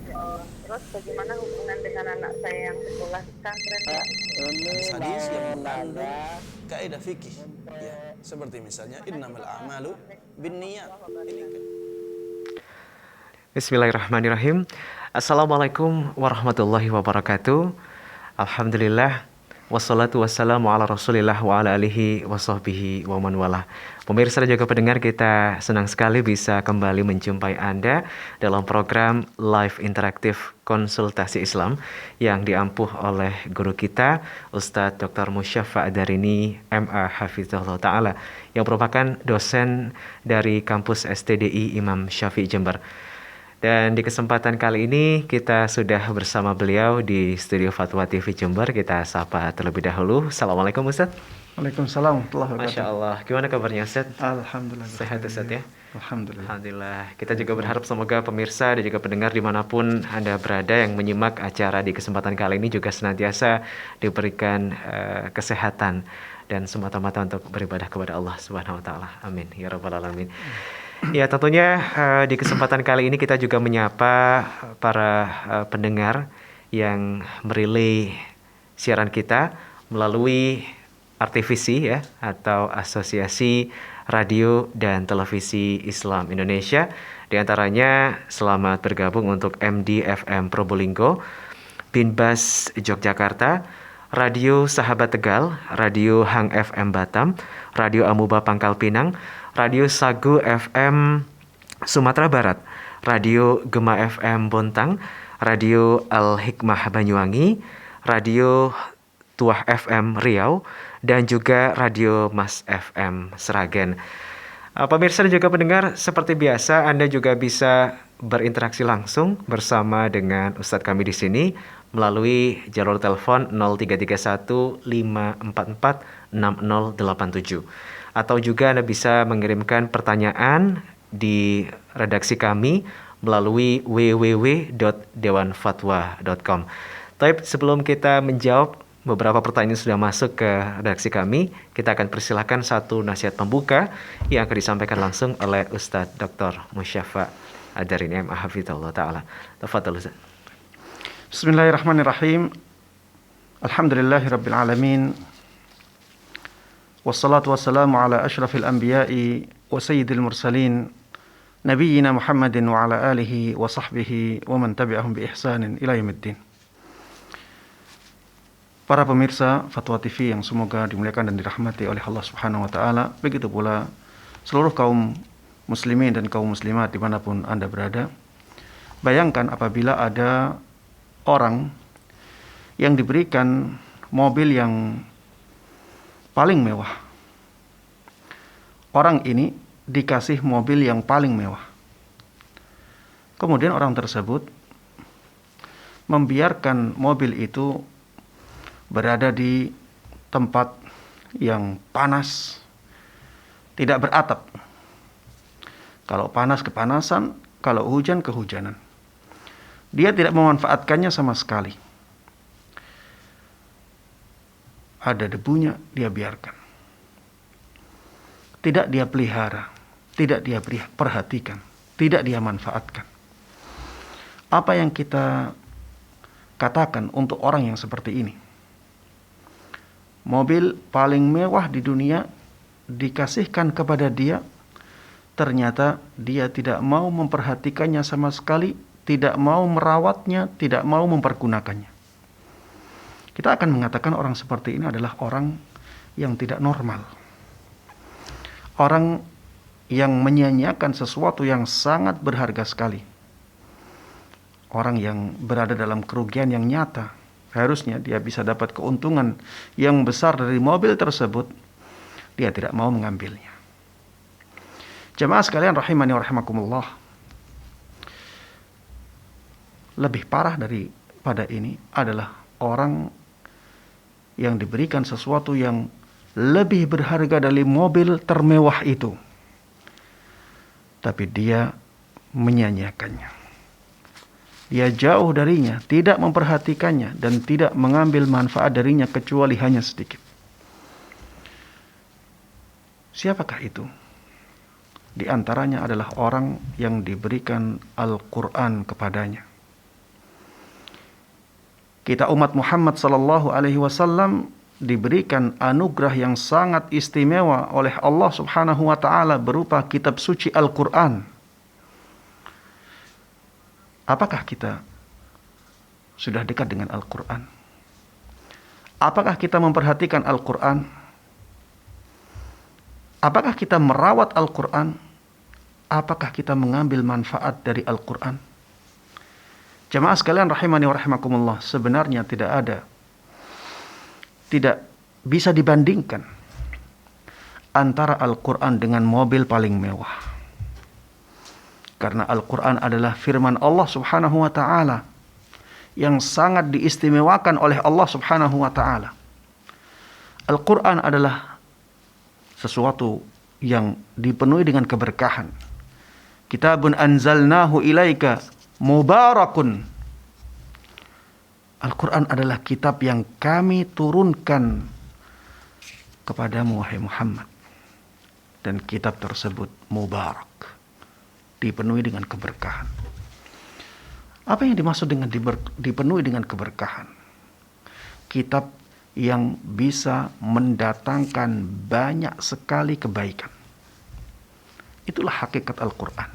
Ya Allah. Terus bagaimana hubungan dengan anak saya yang sekolah di pesantren, Pak? Hadis-hadis yang mengandung kaidah fikih, ya, seperti misalnya innamal a'malu binniyat. Ini kan. Bismillahirrahmanirrahim. Assalamualaikum warahmatullahi wabarakatuh. Alhamdulillah. Wassalatu wassalamu ala rasulillah wa ala alihi wa sahbihi wa man walah. Pemirsa dan juga pendengar, kita senang sekali bisa kembali menjumpai Anda dalam program live interaktif konsultasi Islam yang diampuh oleh guru kita Ustadz Dr. Musyafa Adarini MA Hafizahullah Ta'ala, yang merupakan dosen dari kampus STDI Imam Syafi'i Jember. Dan di kesempatan kali ini kita sudah bersama beliau di studio Fatwa TV Jember. Kita sapa terlebih dahulu. Assalamualaikum Ustaz. Waalaikumsalam warahmatullahi wabarakatuh. Masya Allah. Gimana kabarnya Ustaz? Alhamdulillah. Sehat Ustaz ya? Alhamdulillah. Alhamdulillah. Kita juga berharap semoga pemirsa dan juga pendengar dimanapun Anda berada yang menyimak acara di kesempatan kali ini juga senantiasa diberikan kesehatan dan semata-mata untuk beribadah kepada Allah Subhanahu wa taala. Amin ya rabbal alamin. Ya, tentunya di kesempatan kali ini kita juga menyapa para pendengar yang merelay siaran kita melalui RTVC ya, atau Asosiasi Radio dan Televisi Islam Indonesia. Di antaranya selamat bergabung untuk MDFM Probolinggo, Binbas Yogyakarta, Radio Sahabat Tegal, Radio Hang FM Batam, Radio Amuba Pangkal Pinang, Radio Sagu FM Sumatera Barat, Radio Gema FM Bontang, Radio Al Hikmah Banyuwangi, Radio Tuah FM Riau, dan juga Radio Mas FM Seragen. Pemirsa dan juga pendengar, seperti biasa Anda juga bisa berinteraksi langsung bersama dengan Ustadz kami di sini melalui jalur telepon 0331 544 6087. Atau juga Anda bisa mengirimkan pertanyaan di redaksi kami melalui www.dewanfatwa.com. Tapi sebelum kita menjawab beberapa pertanyaan yang sudah masuk ke redaksi kami, kita akan persilahkan satu nasihat pembuka yang akan disampaikan langsung oleh Ustadz Dr. Musyafa Adarini MA Hafizahullah Ta'ala. Tafadhal Ustadz. Bismillahirrahmanirrahim. Alhamdulillahirabbil alamin. Wassalatu wassalamu ala asyrafil anbiya'i wa sayyidil mursalin nabiyyina Muhammadin wa ala alihi wa sahbihi wa man tabi'ahum bi ihsanin ila yaumiddin. Para pemirsa Fatwa TV yang semoga dimuliakan dan dirahmati oleh Allah Subhanahu wa taala, begitu pula seluruh kaum muslimin dan kaum muslimat dimanapun Anda berada. Bayangkan apabila ada orang yang diberikan mobil yang paling mewah. Orang ini dikasih mobil yang paling mewah. Kemudian orang tersebut membiarkan mobil itu berada di tempat yang panas, tidak beratap. Kalau panas kepanasan, kalau hujan kehujanan. Dia tidak memanfaatkannya sama sekali. Ada debunya, dia biarkan. Tidak dia pelihara, tidak dia perhatikan, tidak dia manfaatkan. Apa yang kita katakan untuk orang yang seperti ini? Mobil paling mewah di dunia dikasihkan kepada dia, ternyata dia tidak mau memperhatikannya sama sekali, tidak mau merawatnya, tidak mau mempergunakannya. Kita akan mengatakan orang seperti ini adalah orang yang tidak normal. Orang yang menyia-nyiakan sesuatu yang sangat berharga sekali. Orang yang berada dalam kerugian yang nyata. Harusnya dia bisa dapat keuntungan yang besar dari mobil tersebut. Dia tidak mau mengambilnya. Jemaah sekalian rahimani wa rahimakumullah. Lebih parah daripada ini adalah orang yang diberikan sesuatu yang lebih berharga dari mobil termewah itu, tapi dia menyia-nyiakannya. Dia jauh darinya, tidak memperhatikannya, dan tidak mengambil manfaat darinya kecuali hanya sedikit. Siapakah itu? di antaranya adalah orang yang diberikan Al-Quran kepadanya. Kita umat Muhammad sallallahu alaihi wasallam diberikan anugerah yang sangat istimewa oleh Allah Subhanahu wa taala berupa kitab suci Al-Quran. Apakah kita sudah dekat dengan Al-Quran? Apakah kita memperhatikan Al-Quran? Apakah kita merawat Al-Quran? Apakah kita mengambil manfaat dari Al-Quran? Jamaah sekalian rahimani wa rahimakumullah, sebenarnya tidak bisa dibandingkan antara Al-Quran dengan mobil paling mewah. Karena Al-Quran adalah firman Allah Subhanahu wa ta'ala yang sangat diistimewakan oleh Allah Subhanahu wa ta'ala. Al-Quran adalah sesuatu yang dipenuhi dengan keberkahan. Kitabun anzalnahu ilaika mubarakun. Al-Quran adalah kitab yang kami turunkan kepadamu wahai Muhammad. Dan kitab tersebut mubarak, dipenuhi dengan keberkahan. Apa yang dimaksud dengan dipenuhi dengan keberkahan? Kitab yang bisa mendatangkan banyak sekali kebaikan. Itulah hakikat Al-Quran.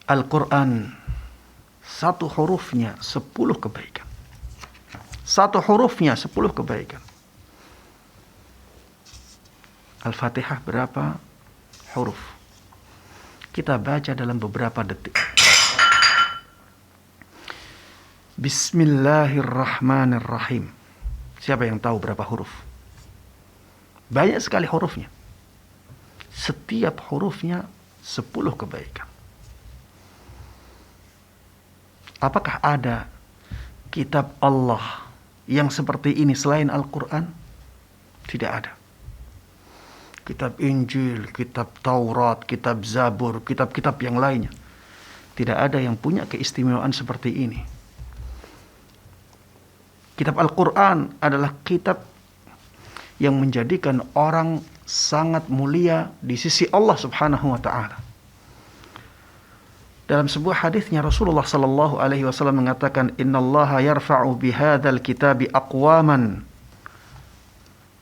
Al-Quran, satu hurufnya 10 kebaikan. Satu hurufnya 10 kebaikan. Al-Fatihah berapa huruf? Kita baca dalam beberapa detik. Bismillahirrahmanirrahim. Siapa yang tahu berapa huruf? Banyak sekali hurufnya. Setiap hurufnya 10 kebaikan. Apakah ada kitab Allah yang seperti ini selain Al-Quran? Tidak ada. Kitab Injil, kitab Taurat, kitab Zabur, kitab-kitab yang lainnya. Tidak ada yang punya keistimewaan seperti ini. Kitab Al-Quran adalah kitab yang menjadikan orang sangat mulia di sisi Allah Subhanahu wa ta'ala. Dalam sebuah hadisnya Rasulullah sallallahu alaihi wasallam mengatakan, "Innallaha yarfa'u bihadzal kitabi aqwaman."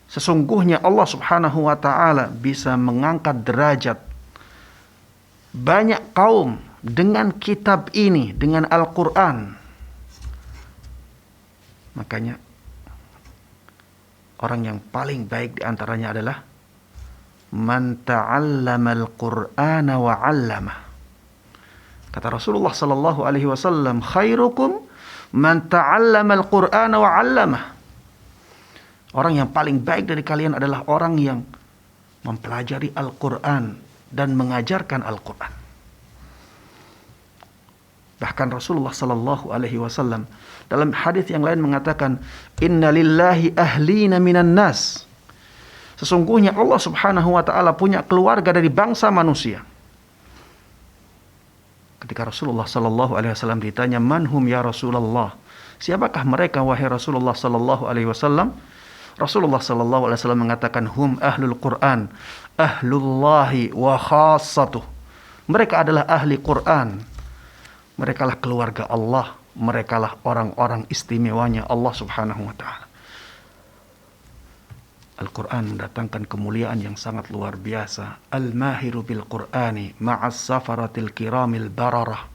Sesungguhnya Allah Subhanahu wa taala bisa mengangkat derajat banyak kaum dengan kitab ini, dengan Al-Qur'an. Makanya orang yang paling baik di antaranya adalah man ta'allamal Qur'ana wa 'allamah. Kata Rasulullah sallallahu alaihi wasallam, khairukum man ta'allamal Qur'ana wa 'allamah. Orang yang paling baik dari kalian adalah orang yang mempelajari Al-Qur'an dan mengajarkan Al-Qur'an. Bahkan Rasulullah sallallahu alaihi wasallam dalam hadis yang lain mengatakan, "Inna lillahi ahlina minan nas." Sesungguhnya Allah Subhanahu wa taala punya keluarga dari bangsa manusia. Ketika Rasulullah sallallahu alaihi wasallam ditanya, "Man hum ya Rasulullah?" Siapakah mereka wahai Rasulullah sallallahu alaihi wasallam? Rasulullah sallallahu alaihi wasallam mengatakan, "Hum ahlul Qur'an, ahlullahi wa khassatuh." Mereka adalah ahli Quran. Merekalah keluarga Allah, merekalah orang-orang istimewanya Allah Subhanahu wa taala. Al-Quran mendatangkan kemuliaan yang sangat luar biasa. Al-mahiru bil Qur'ani ma'as safaratil kiramil bararah.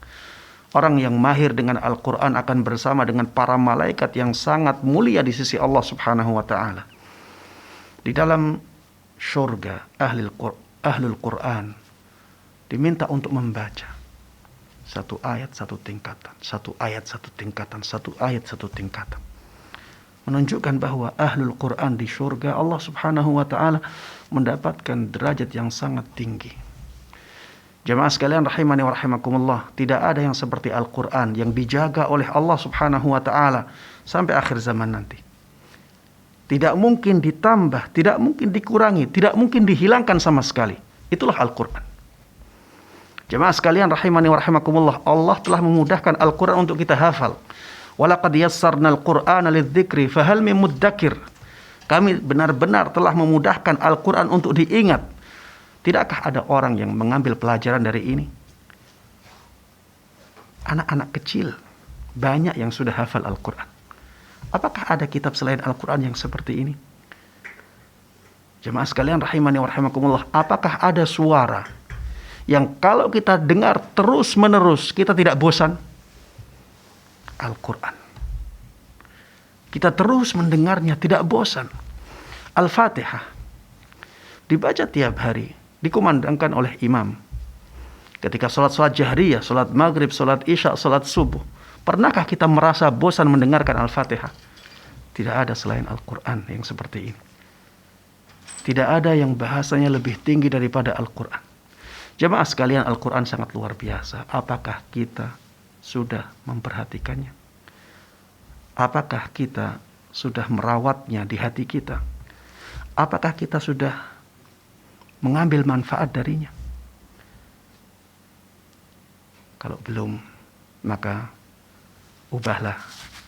Orang yang mahir dengan Al-Quran akan bersama dengan para malaikat yang sangat mulia di sisi Allah Subhanahu wa ta'ala. Di dalam syurga ahlul Quran diminta untuk membaca satu ayat satu tingkatan, satu ayat satu tingkatan, satu ayat satu tingkatan. Menunjukkan bahwa ahlul Quran di syurga Allah Subhanahu wa ta'ala mendapatkan derajat yang sangat tinggi. Jamaah sekalian rahimani wa rahimakumullah, tidak ada yang seperti Al-Quran yang dijaga oleh Allah Subhanahu wa ta'ala sampai akhir zaman nanti. Tidak mungkin ditambah, tidak mungkin dikurangi, tidak mungkin dihilangkan sama sekali. Itulah Al-Quran. Jamaah sekalian rahimani wa rahimakumullah, Allah telah memudahkan Al-Quran untuk kita hafal. Walaqad yassarnal Qur'ana lidzikri fahal min muddakir. Kami benar-benar telah memudahkan Al-Quran untuk diingat. Tidakkah ada orang yang mengambil pelajaran dari ini? Anak-anak kecil banyak yang sudah hafal Al-Quran. Apakah ada kitab selain Al-Quran yang seperti ini? Jemaah sekalian rahimani wa rahimakumullah, apakah ada suara yang kalau kita dengar terus menerus kita tidak bosan? Al-Quran. Kita terus mendengarnya tidak bosan. Al-Fatihah dibaca tiap hari, dikumandangkan oleh imam. Ketika sholat jahriyah, sholat maghrib, sholat isya, sholat subuh, pernahkah kita merasa bosan mendengarkan Al-Fatihah? Tidak ada selain Al-Quran yang seperti ini. Tidak ada yang bahasanya lebih tinggi daripada Al-Quran. Jemaah sekalian, Al-Quran sangat luar biasa. Apakah kita sudah memperhatikannya? Apakah kita sudah merawatnya di hati kita? Apakah kita sudah mengambil manfaat darinya? Kalau belum, maka ubahlah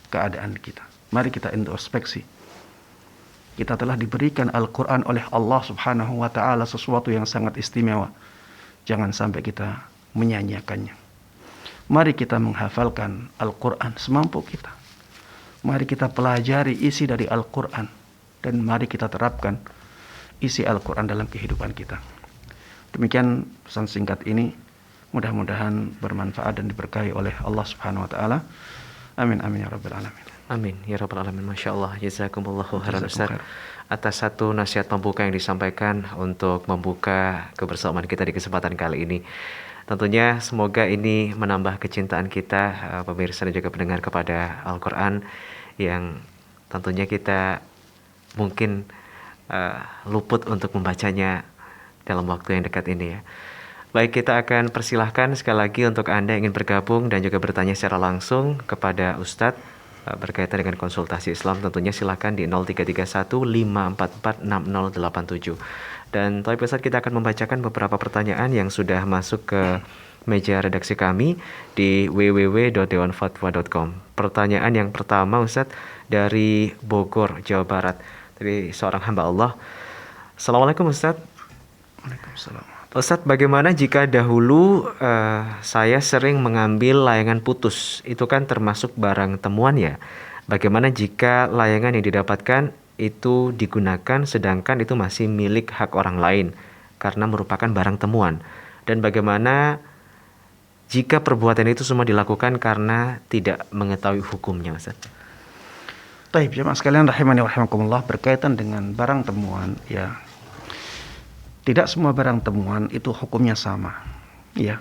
keadaan kita. Mari kita introspeksi. Kita telah diberikan Al-Quran oleh Allah Subhanahu wa ta'ala, sesuatu yang sangat istimewa. Jangan sampai kita menyanyiakannya. Mari kita menghafalkan Al-Quran semampu kita. Mari kita pelajari isi dari Al-Quran. Dan mari kita terapkan isi Al-Quran dalam kehidupan kita. Demikian pesan singkat ini. Mudah-mudahan bermanfaat dan diberkahi oleh Allah Subhanahu wa ta'ala. Amin amin ya rabbal alamin. Amin ya rabbal alamin. Masya Allah. Jazakumullahu khairan Ustaz atas satu nasihat pembuka yang disampaikan untuk membuka kebersamaan kita di kesempatan kali ini. Tentunya semoga ini menambah kecintaan kita pemirsa dan juga pendengar kepada Al-Quran yang tentunya kita mungkin luput untuk membacanya dalam waktu yang dekat ini ya. Baik, kita akan persilahkan sekali lagi untuk Anda yang ingin bergabung dan juga bertanya secara langsung kepada Ustadz berkaitan dengan konsultasi Islam. Tentunya silakan di 0331 544 6087. Dan Taib Ustadz, kita akan membacakan beberapa pertanyaan yang sudah masuk ke meja redaksi kami di www.dewanfatwa.com. Pertanyaan yang pertama Ustadz dari Bogor, Jawa Barat, dari seorang hamba Allah. Assalamualaikum Ustadz. Waalaikumsalam. Ustadz, bagaimana jika dahulu saya sering mengambil layangan putus? Itu kan termasuk barang temuan ya. Bagaimana jika layangan yang didapatkan itu digunakan sedangkan itu masih milik hak orang lain karena merupakan barang temuan? Dan bagaimana jika perbuatan itu semua dilakukan karena tidak mengetahui hukumnya, Ustadz? Taib, jemaah sekalian rahimani wa rahimakumullah, berkaitan dengan barang temuan ya. Tidak semua barang temuan itu hukumnya sama, ya.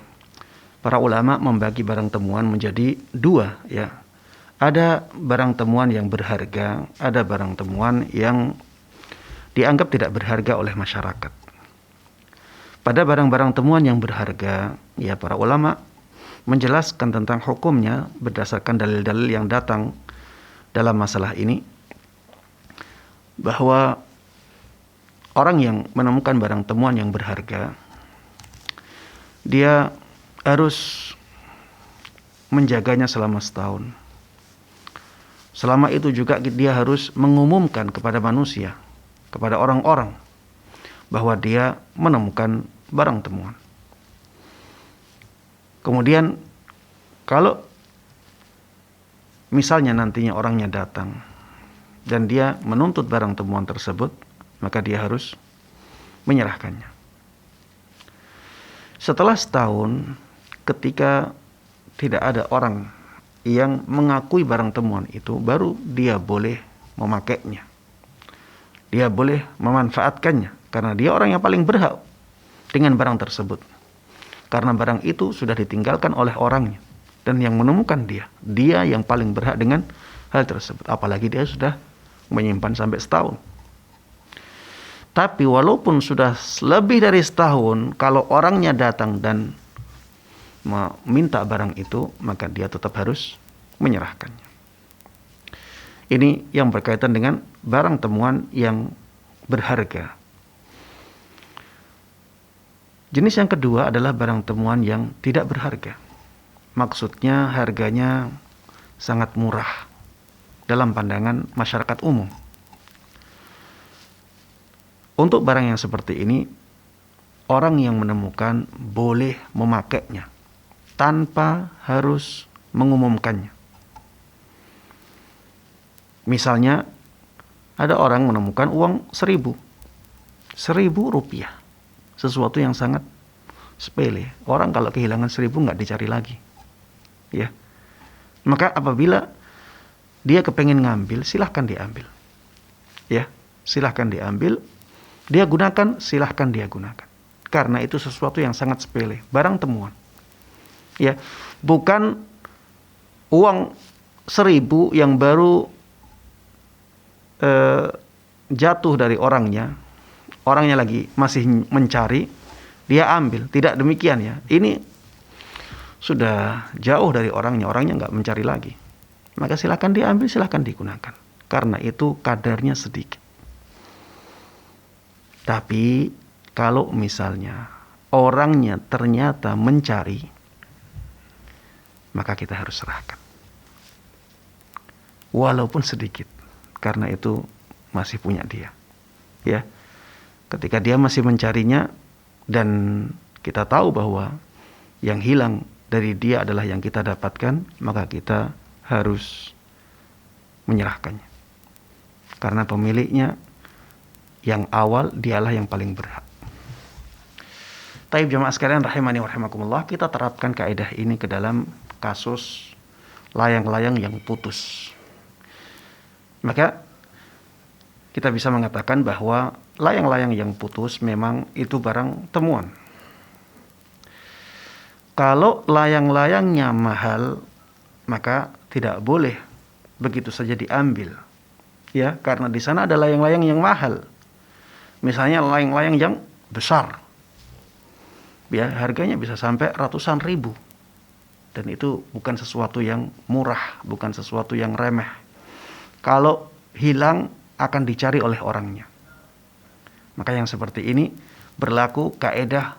Para ulama membagi barang temuan menjadi dua, ya. Ada barang temuan yang berharga, ada barang temuan yang dianggap tidak berharga oleh masyarakat. Pada barang-barang temuan yang berharga, ya, para ulama menjelaskan tentang hukumnya berdasarkan dalil-dalil yang datang dalam masalah ini, bahwa orang yang menemukan barang temuan yang berharga, dia harus menjaganya selama setahun. Selama itu juga dia harus mengumumkan kepada manusia, kepada orang-orang, bahwa dia menemukan barang temuan. Kemudian kalau misalnya nantinya orangnya datang dan dia menuntut barang temuan tersebut, maka dia harus menyerahkannya. Setelah setahun, ketika tidak ada orang yang mengakui barang temuan itu, baru dia boleh memakainya. Dia boleh memanfaatkannya, karena dia orang yang paling berhak dengan barang tersebut. Karena barang itu sudah ditinggalkan oleh orangnya, dan yang menemukan dia yang paling berhak dengan hal tersebut. Apalagi dia sudah menyimpan sampai setahun. Tapi walaupun sudah lebih dari setahun, kalau orangnya datang dan meminta barang itu, maka dia tetap harus menyerahkannya. Ini yang berkaitan dengan barang temuan yang berharga. Jenis yang kedua adalah barang temuan yang tidak berharga. Maksudnya harganya sangat murah dalam pandangan masyarakat umum. Untuk barang yang seperti ini, orang yang menemukan boleh memakainya tanpa harus mengumumkannya. Misalnya ada orang menemukan uang 1.000 rupiah, sesuatu yang sangat sepele. Orang kalau kehilangan 1.000 nggak dicari lagi, ya. Maka apabila dia kepengen ngambil, silahkan diambil, ya, silahkan diambil. Dia gunakan, silahkan dia gunakan. Karena itu sesuatu yang sangat sepele, barang temuan, ya, bukan uang 1.000 yang baru jatuh dari orangnya lagi masih mencari, dia ambil. Tidak demikian, ya. Ini sudah jauh dari orangnya nggak mencari lagi. Maka silakan diambil, silakan digunakan. Karena itu kadarnya sedikit. Tapi kalau misalnya orangnya ternyata mencari, maka kita harus serahkan. Walaupun sedikit. Karena itu masih punya dia, ya. Ketika dia masih mencarinya dan kita tahu bahwa yang hilang dari dia adalah yang kita dapatkan, maka kita harus menyerahkannya. Karena pemiliknya yang awal dialah yang paling berhak. Taib jamaah sekalian rahimani wa rahimakumullah, kita terapkan kaidah ini ke dalam kasus layang-layang yang putus. Maka kita bisa mengatakan bahwa layang-layang yang putus memang itu barang temuan. Kalau layang-layangnya mahal, maka tidak boleh begitu saja diambil, ya, karena di sana ada layang-layang yang mahal. Misalnya layang-layang yang besar, ya, harganya bisa sampai ratusan ribu, dan itu bukan sesuatu yang murah, bukan sesuatu yang remeh. Kalau hilang akan dicari oleh orangnya. Maka yang seperti ini berlaku kaidah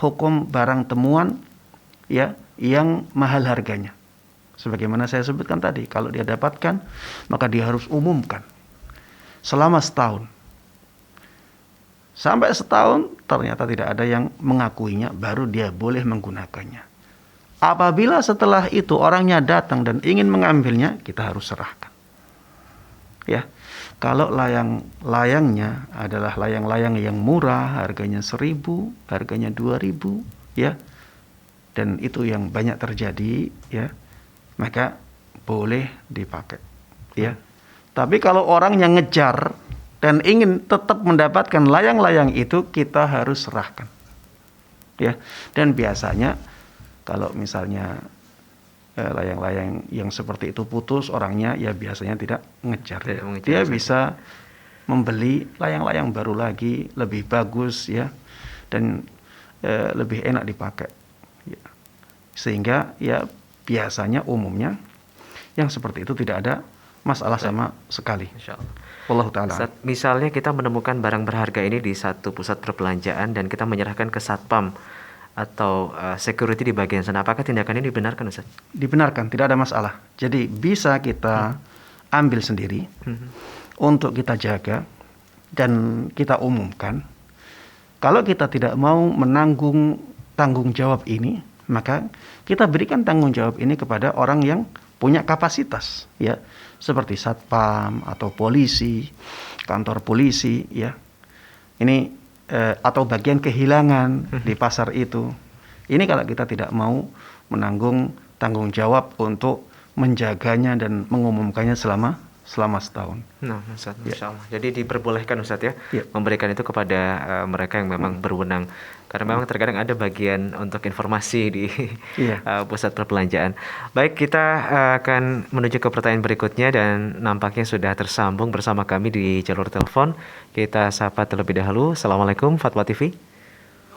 hukum barang temuan, ya, yang mahal harganya. Sebagaimana saya sebutkan tadi, kalau dia dapatkan maka dia harus umumkan selama setahun. Sampai setahun ternyata tidak ada yang mengakuinya, baru dia boleh menggunakannya. Apabila setelah itu orangnya datang dan ingin mengambilnya, kita harus serahkan. Ya, kalau layangnya adalah layang-layang yang murah, harganya 1.000, harganya 2.000, ya, dan itu yang banyak terjadi, ya, maka boleh dipakai, ya. Tapi kalau orang yang ngejar dan ingin tetap mendapatkan layang-layang itu, kita harus serahkan, ya. Dan biasanya kalau misalnya layang-layang yang seperti itu putus, orangnya ya biasanya tidak ngejar. Dia bisa membeli layang-layang baru lagi, lebih bagus, ya, dan lebih enak dipakai, ya. Sehingga ya biasanya umumnya yang seperti itu tidak ada masalah sama sekali. Insyaallah. Wallahu ta'ala. Misalnya kita menemukan barang berharga ini di satu pusat perbelanjaan dan kita menyerahkan ke satpam atau security di bagian sana, apakah tindakan ini dibenarkan, Ustaz? Dibenarkan, tidak ada masalah. Jadi bisa kita ambil sendiri untuk kita jaga dan kita umumkan. Kalau kita tidak mau menanggung tanggung jawab ini, maka kita berikan tanggung jawab ini kepada orang yang punya kapasitas, ya, seperti satpam atau polisi, kantor polisi, ya. Ini atau bagian kehilangan di pasar itu. Ini kalau kita tidak mau menanggung tanggung jawab untuk menjaganya dan mengumumkannya selama setahun. Nah, Ustaz, insyaallah. Jadi diperbolehkan, Ustaz, ya, ya, memberikan itu kepada mereka yang memang berwenang. Karena memang terkadang ada bagian untuk informasi di pusat perbelanjaan. Baik, kita akan menuju ke pertanyaan berikutnya dan nampaknya sudah tersambung bersama kami di jalur telepon. Kita sapa terlebih dahulu. Assalamualaikum, Fatwa TV.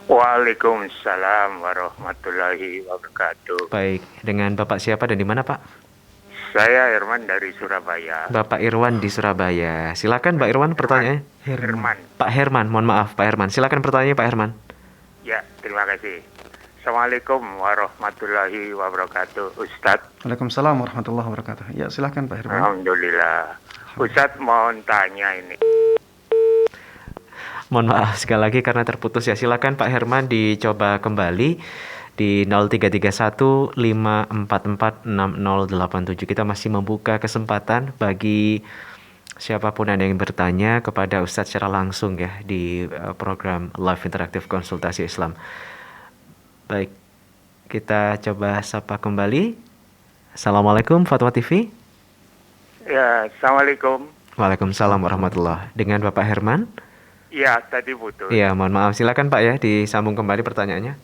Waalaikumsalam warahmatullahi wabarakatuh. Baik, dengan Bapak siapa dan di mana, Pak? Saya Irwan dari Surabaya. Bapak Irwan di Surabaya. Silakan Pak Irwan pertanyaannya. Herman. Pak Herman, mohon maaf Pak Herman. Silakan pertanyaannya Pak Herman. Ya, terima kasih. Assalamualaikum warahmatullahi wabarakatuh, Ustadz. Waalaikumsalam warahmatullahi wabarakatuh. Ya, silakan Pak Herman. Alhamdulillah. Ustadz mau tanya ini. Mohon maaf sekali lagi karena terputus ya. Silakan Pak Herman dicoba kembali di 033154460087. Kita masih membuka kesempatan bagi siapapun Anda yang bertanya kepada Ustadz secara langsung ya di program Live Interaktif Konsultasi Islam. Baik, kita coba sapa kembali. Assalamualaikum Fatwa TV. Ya, Assalamualaikum. Waalaikumsalam warahmatullahi. Dengan Bapak Herman? Ya, tadi putus. Iya, mohon maaf. Silakan Pak ya, disambung kembali pertanyaannya.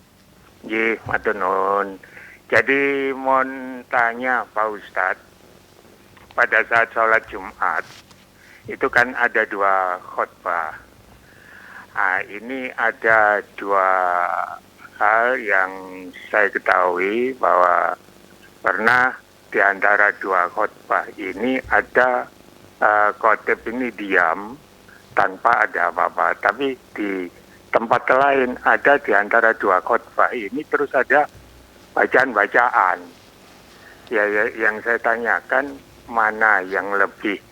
Ji, matur nuwun. Jadi mohon tanya Pak Ustadz, pada saat sholat Jumat itu kan ada 2 khutbah. Nah, ini ada 2 hal yang saya ketahui bahwa pernah di antara 2 khutbah ini ada khotib ini diam tanpa ada apa-apa. Tapi di tempat lain ada di antara 2 khutbah ini terus ada bacaan-bacaan. Ya, yang saya tanyakan mana yang lebih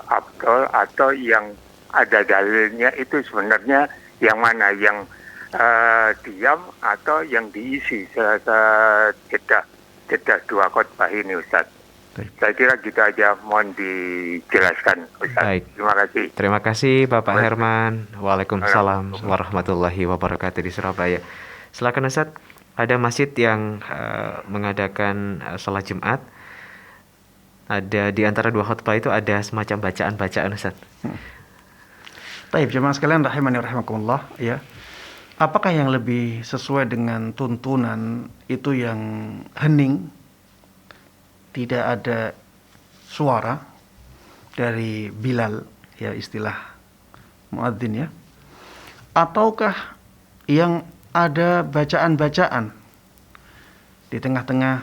afdol atau yang ada dalilnya itu sebenarnya yang mana, yang diam atau yang diisi jeda 2 khutbah ini Ustaz. Baik. Saya kira gitu aja, mohon dijelaskan Ustaz. Baik. Terima kasih. Terima kasih Bapak Baik. Herman. Waalaikumsalam warahmatullahi wabarakatuh di Surabaya. Silakan Ustaz, ada masjid yang mengadakan sholat Jumat. Ada di antara 2 khutbah itu ada semacam bacaan-bacaan Ustaz. Baik, jemaah sekalian rahimani rahimakumullah, ya. Apakah yang lebih sesuai dengan tuntunan itu yang hening, tidak ada suara dari Bilal, ya istilah muadzin ya, ataukah yang ada bacaan-bacaan di tengah-tengah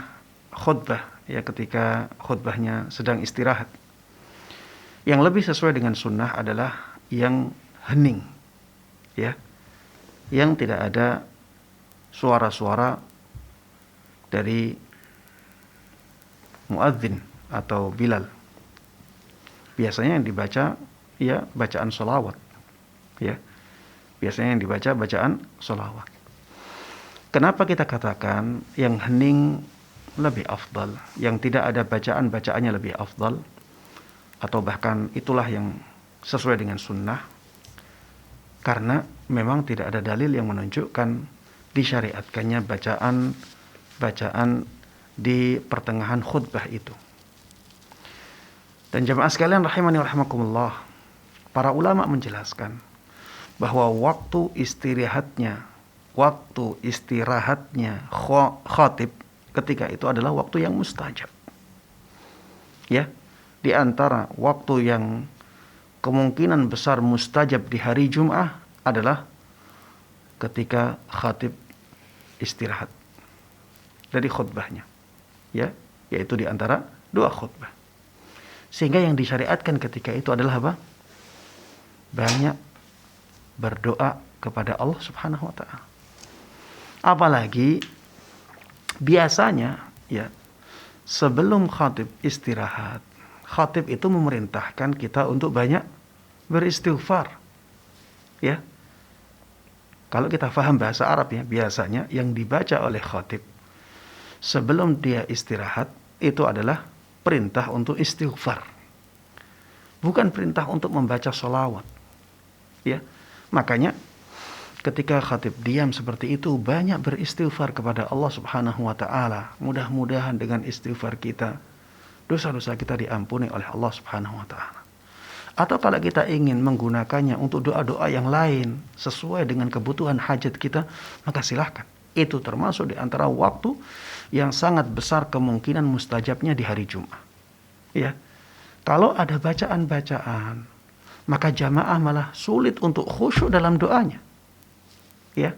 khutbah, ya ketika khutbahnya sedang istirahat? Yang lebih sesuai dengan sunnah adalah yang hening, ya, yang tidak ada suara-suara dari muadzin atau Bilal. Biasanya yang dibaca ya bacaan sholawat, ya, biasanya yang dibaca bacaan sholawat. Kenapa kita katakan yang hening lebih afdal, yang tidak ada bacaan-bacaannya lebih afdal, atau bahkan itulah yang sesuai dengan sunnah? Karena memang tidak ada dalil yang menunjukkan disyariatkannya bacaan di pertengahan khutbah itu. Dan jemaah sekalian rahimani wa rahimakumullah, para ulama menjelaskan bahwa waktu istirahatnya khatib ketika itu adalah waktu yang mustajab. Ya, di antara waktu yang kemungkinan besar mustajab di hari Jum'ah adalah ketika khatib istirahat dari khutbahnya, ya, yaitu di antara 2 khutbah. Sehingga yang disyariatkan ketika itu adalah apa? Banyak berdoa kepada Allah Subhanahu wa taala. Apalagi biasanya ya sebelum khatib istirahat, khatib itu memerintahkan kita untuk banyak beristighfar. Ya. Kalau kita paham bahasa Arab ya, biasanya yang dibaca oleh khatib sebelum dia istirahat itu adalah perintah untuk istighfar. Bukan perintah untuk membaca sholawat. Ya. Makanya ketika khatib diam seperti itu, banyak beristighfar kepada Allah Subhanahu wa taala. Mudah-mudahan dengan istighfar kita dosa-dosa kita diampuni oleh Allah Subhanahu wa taala. Atau kalau kita ingin menggunakannya untuk doa-doa yang lain sesuai dengan kebutuhan hajat kita, maka silahkan. Itu termasuk di antara waktu yang sangat besar kemungkinan mustajabnya di hari Jumat. Ya. Kalau ada bacaan-bacaan, maka jamaah malah sulit untuk khusyuk dalam doanya. Ya.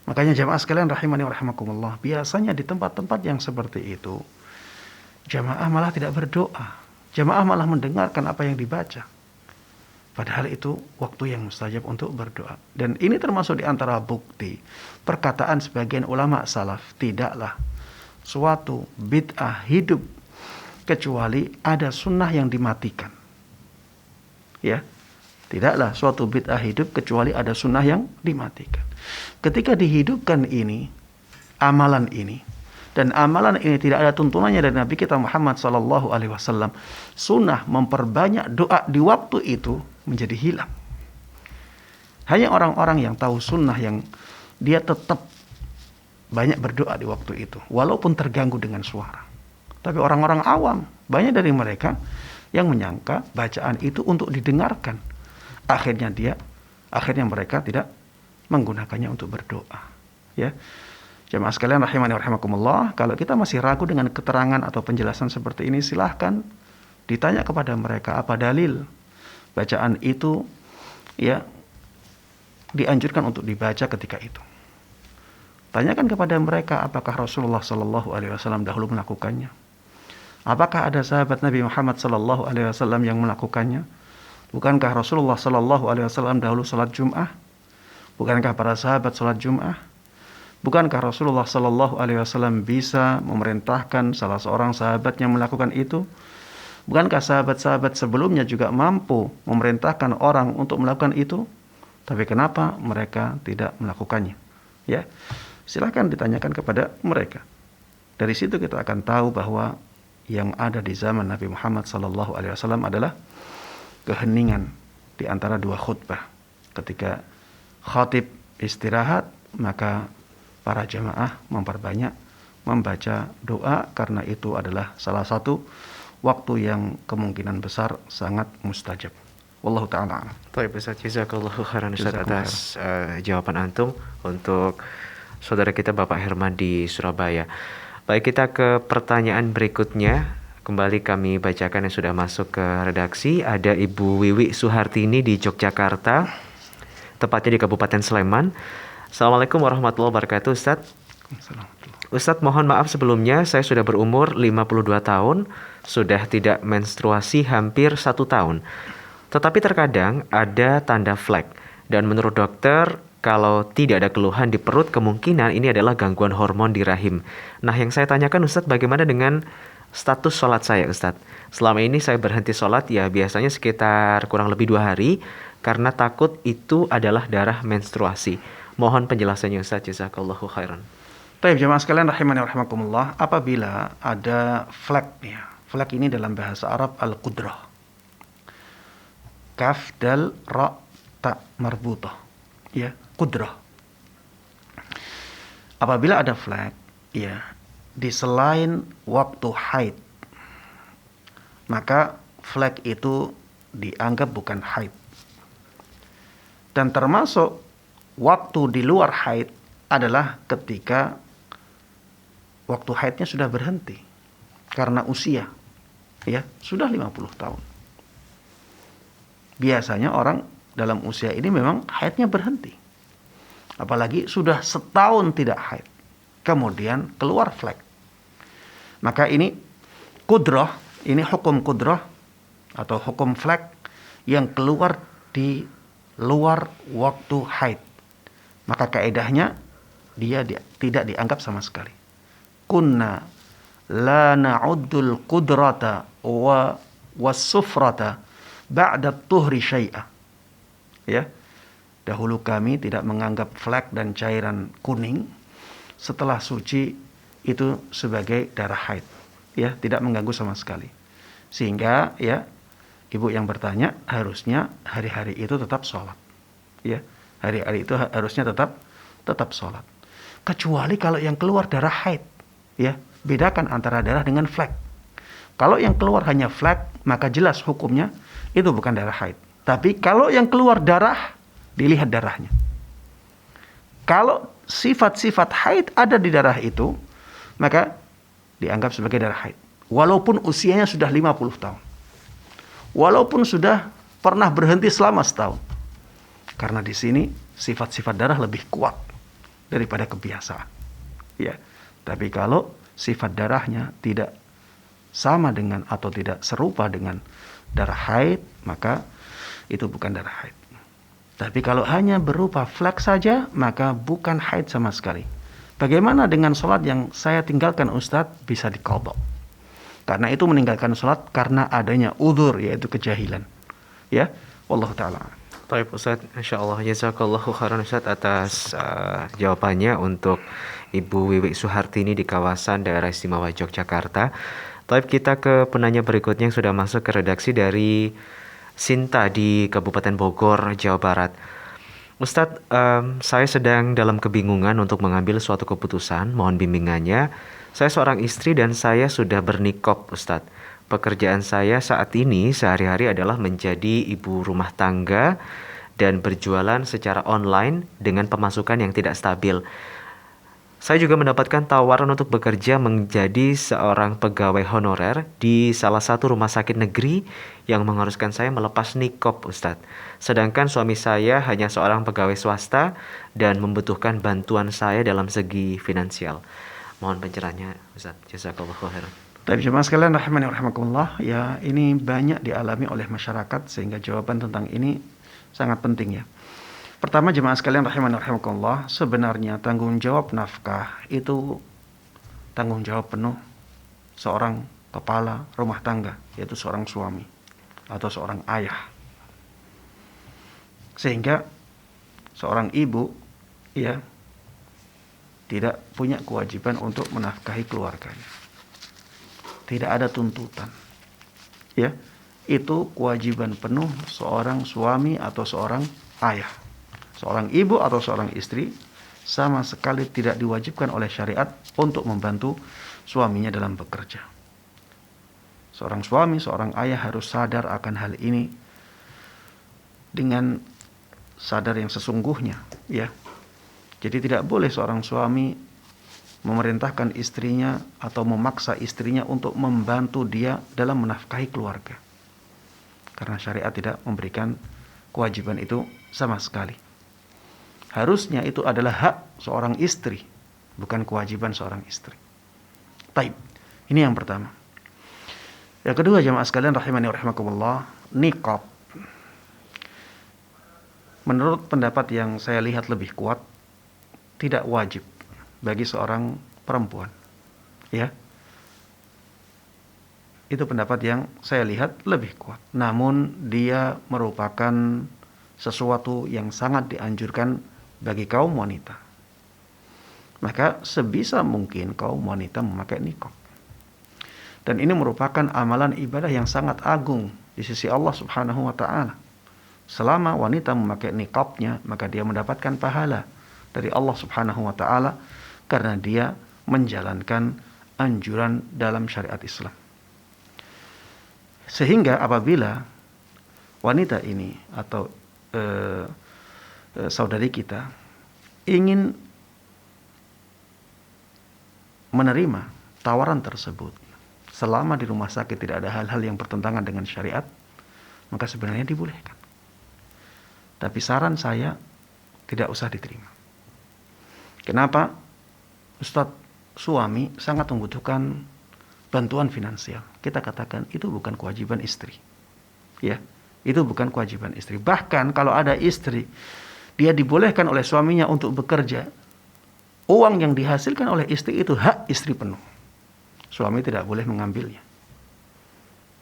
Makanya jamaah sekalian rahimani wa rahimakumullah, biasanya di tempat-tempat yang seperti itu jamaah malah tidak berdoa. Jamaah malah mendengarkan apa yang dibaca. Padahal itu waktu yang mustajab untuk berdoa. Dan ini termasuk di antara bukti perkataan sebagian ulama salaf, tidaklah suatu bid'ah hidup kecuali ada sunnah yang dimatikan. Ya. Tidaklah suatu bid'ah hidup kecuali ada sunnah yang dimatikan. Ketika dihidupkan ini, amalan ini, dan amalan ini tidak ada tuntunannya dari Nabi kita Muhammad sallallahu alaihi wasallam, sunnah memperbanyak doa di waktu itu menjadi hilang. Hanya orang-orang yang tahu sunnah yang dia tetap banyak berdoa di waktu itu, walaupun terganggu dengan suara. Tapi orang-orang awam, banyak dari mereka yang menyangka bacaan itu untuk didengarkan. Akhirnya mereka tidak menggunakannya untuk berdoa. Ya, jemaah sekalian rahimani wa rahimakumullah, kalau kita masih ragu dengan keterangan atau penjelasan seperti ini, silahkan ditanya kepada mereka apa dalil bacaan itu ya dianjurkan untuk dibaca ketika itu. Tanyakan kepada mereka apakah Rasulullah sallallahu alaihi wasallam dahulu melakukannya. Apakah ada sahabat Nabi Muhammad sallallahu alaihi wasallam yang melakukannya? Bukankah Rasulullah sallallahu alaihi wasallam dahulu salat Jum'ah? Bukankah para sahabat salat Jum'ah? Bukankah Rasulullah sallallahu alaihi wasallam bisa memerintahkan salah seorang sahabatnya melakukan itu? Bukankah sahabat-sahabat sebelumnya juga mampu memerintahkan orang untuk melakukan itu? Tapi kenapa mereka tidak melakukannya? Ya, silakan ditanyakan kepada mereka. Dari situ kita akan tahu bahwa yang ada di zaman Nabi Muhammad sallallahu alaihi wasallam adalah keheningan di antara dua khutbah. Ketika khatib istirahat, maka para jamaah memperbanyak membaca doa karena itu adalah salah satu waktu yang kemungkinan besar sangat mustajab. Wallahu ta'ala. Baik Ustaz, jazakallahu khairan Ustaz atas jawaban antum untuk saudara kita Bapak Herman di Surabaya. Baik, kita ke pertanyaan berikutnya. Kembali kami bacakan yang sudah masuk ke redaksi. Ada Ibu Wiwi Suhartini di Yogyakarta, tepatnya di Kabupaten Sleman. Assalamualaikum warahmatullahi wabarakatuh Ustaz. Ustaz, mohon maaf sebelumnya, saya sudah berumur 52 tahun, sudah tidak menstruasi hampir 1 tahun. Tetapi terkadang ada tanda flek, dan menurut dokter, kalau tidak ada keluhan di perut, kemungkinan ini adalah gangguan hormon di rahim. Nah, yang saya tanyakan Ustaz, bagaimana dengan status sholat saya Ustaz? Selama ini saya berhenti sholat ya biasanya sekitar kurang lebih 2 hari, karena takut itu adalah darah menstruasi. Mohon penjelasannya Ustaz, jazakallahu khairan. Baik, jemaah sekalian rahimani wa rahimakumullah, apabila ada flek ya. Flek ini dalam bahasa Arab al-qudrah. Kaf dal ra ta marbutah. Ya, qudrah. Apabila ada flek ya di selain waktu haid, maka flek itu dianggap bukan haid. Dan termasuk waktu di luar haid adalah ketika waktu haidnya sudah berhenti karena usia, ya, sudah 50 tahun. Biasanya orang dalam usia ini memang haidnya berhenti. Apalagi sudah setahun tidak haid, kemudian keluar flek. Maka ini kudrah, ini hukum kudrah atau hukum flek yang keluar di luar waktu haid. Maka kaedahnya dia tidak dianggap sama sekali. Kunna la na'uddul qudrata wa was-sufrata ba'da tuhri syai'a. Ya. Dahulu kami tidak menganggap flek dan cairan kuning setelah suci itu sebagai darah haid. Ya, tidak mengganggu sama sekali. Sehingga ya, ibu yang bertanya harusnya hari-hari itu tetap sholat. Ya, hari-hari itu harusnya tetap sholat. Kecuali kalau yang keluar darah haid. Ya, bedakan antara darah dengan flek. Kalau yang keluar hanya flek, maka jelas hukumnya itu bukan darah haid. Tapi kalau yang keluar darah, dilihat darahnya. Kalau sifat-sifat haid ada di darah itu, maka dianggap sebagai darah haid. Walaupun usianya sudah 50 tahun. Walaupun sudah pernah berhenti selama setahun. Karena di sini sifat-sifat darah lebih kuat daripada kebiasaan. Ya. Tapi kalau sifat darahnya tidak sama dengan atau tidak serupa dengan darah haid, maka itu bukan darah haid. Tapi kalau hanya berupa flek saja, maka bukan haid sama sekali. Bagaimana dengan sholat yang saya tinggalkan Ustadz? Bisa diqadha. Karena itu meninggalkan sholat karena adanya udzur, yaitu kejahilan. Ya, wallahu ta'ala. Baik Ustadz, Insya Allah jazakallahu khairan Ustadz atas jawabannya untuk Ibu Wiwi Suhartini di kawasan daerah istimewa Yogyakarta. Tapi kita ke penanya berikutnya yang sudah masuk ke redaksi dari Sinta di Kabupaten Bogor, Jawa Barat. Ustadz, saya sedang dalam kebingungan untuk mengambil suatu keputusan, mohon bimbingannya. Saya seorang istri dan saya sudah bernikop Ustadz. Pekerjaan saya saat ini sehari-hari adalah menjadi ibu rumah tangga dan berjualan secara online dengan pemasukan yang tidak stabil. Saya juga mendapatkan tawaran untuk bekerja menjadi seorang pegawai honorer di salah satu rumah sakit negeri yang mengharuskan saya melepas nikop Ustadz. Sedangkan suami saya hanya seorang pegawai swasta dan membutuhkan bantuan saya dalam segi finansial. Mohon pencerahannya Ustadz. Jazakallahu khairan. Tapi jemaah sekalian rahimani wa rahimakumullah, ya ini banyak dialami oleh masyarakat sehingga jawaban tentang ini sangat penting ya. Pertama jemaah sekalian rahimani wa rahimakumullah, sebenarnya tanggung jawab nafkah itu tanggung jawab penuh seorang kepala rumah tangga, yaitu seorang suami atau seorang ayah. Sehingga seorang ibu ya tidak punya kewajiban untuk menafkahi keluarganya. Tidak ada tuntutan. Ya, itu kewajiban penuh seorang suami atau seorang ayah. Seorang ibu atau seorang istri sama sekali tidak diwajibkan oleh syariat untuk membantu suaminya dalam bekerja. Seorang suami, seorang ayah harus sadar akan hal ini dengan sadar yang sesungguhnya, ya. Jadi tidak boleh seorang suami memerintahkan istrinya atau memaksa istrinya untuk membantu dia dalam menafkahi keluarga. Karena syariat tidak memberikan kewajiban itu sama sekali. Harusnya itu adalah hak seorang istri, bukan kewajiban seorang istri. Taib. Ini yang pertama. Yang kedua jemaah sekalian rahimani wa rahimakumullah, niqab. Menurut pendapat yang saya lihat lebih kuat, tidak wajib bagi seorang perempuan. Ya. Itu pendapat yang saya lihat lebih kuat. Namun dia merupakan sesuatu yang sangat dianjurkan bagi kaum wanita. Maka sebisa mungkin kaum wanita memakai niqab. Dan ini merupakan amalan ibadah yang sangat agung di sisi Allah Subhanahu wa taala. Selama wanita memakai niqabnya, maka dia mendapatkan pahala dari Allah Subhanahu wa taala karena dia menjalankan anjuran dalam syariat Islam. Sehingga apabila wanita ini atau saudari kita ingin menerima tawaran tersebut selama di rumah sakit tidak ada hal-hal yang bertentangan dengan syariat, maka sebenarnya dibolehkan. Tapi saran saya tidak usah diterima. Kenapa? Ustadz, suami sangat membutuhkan bantuan finansial. Kita katakan itu bukan kewajiban istri. Ya, itu bukan kewajiban istri. Bahkan kalau ada istri, dia dibolehkan oleh suaminya untuk bekerja. Uang yang dihasilkan oleh istri itu hak istri penuh. Suami tidak boleh mengambilnya.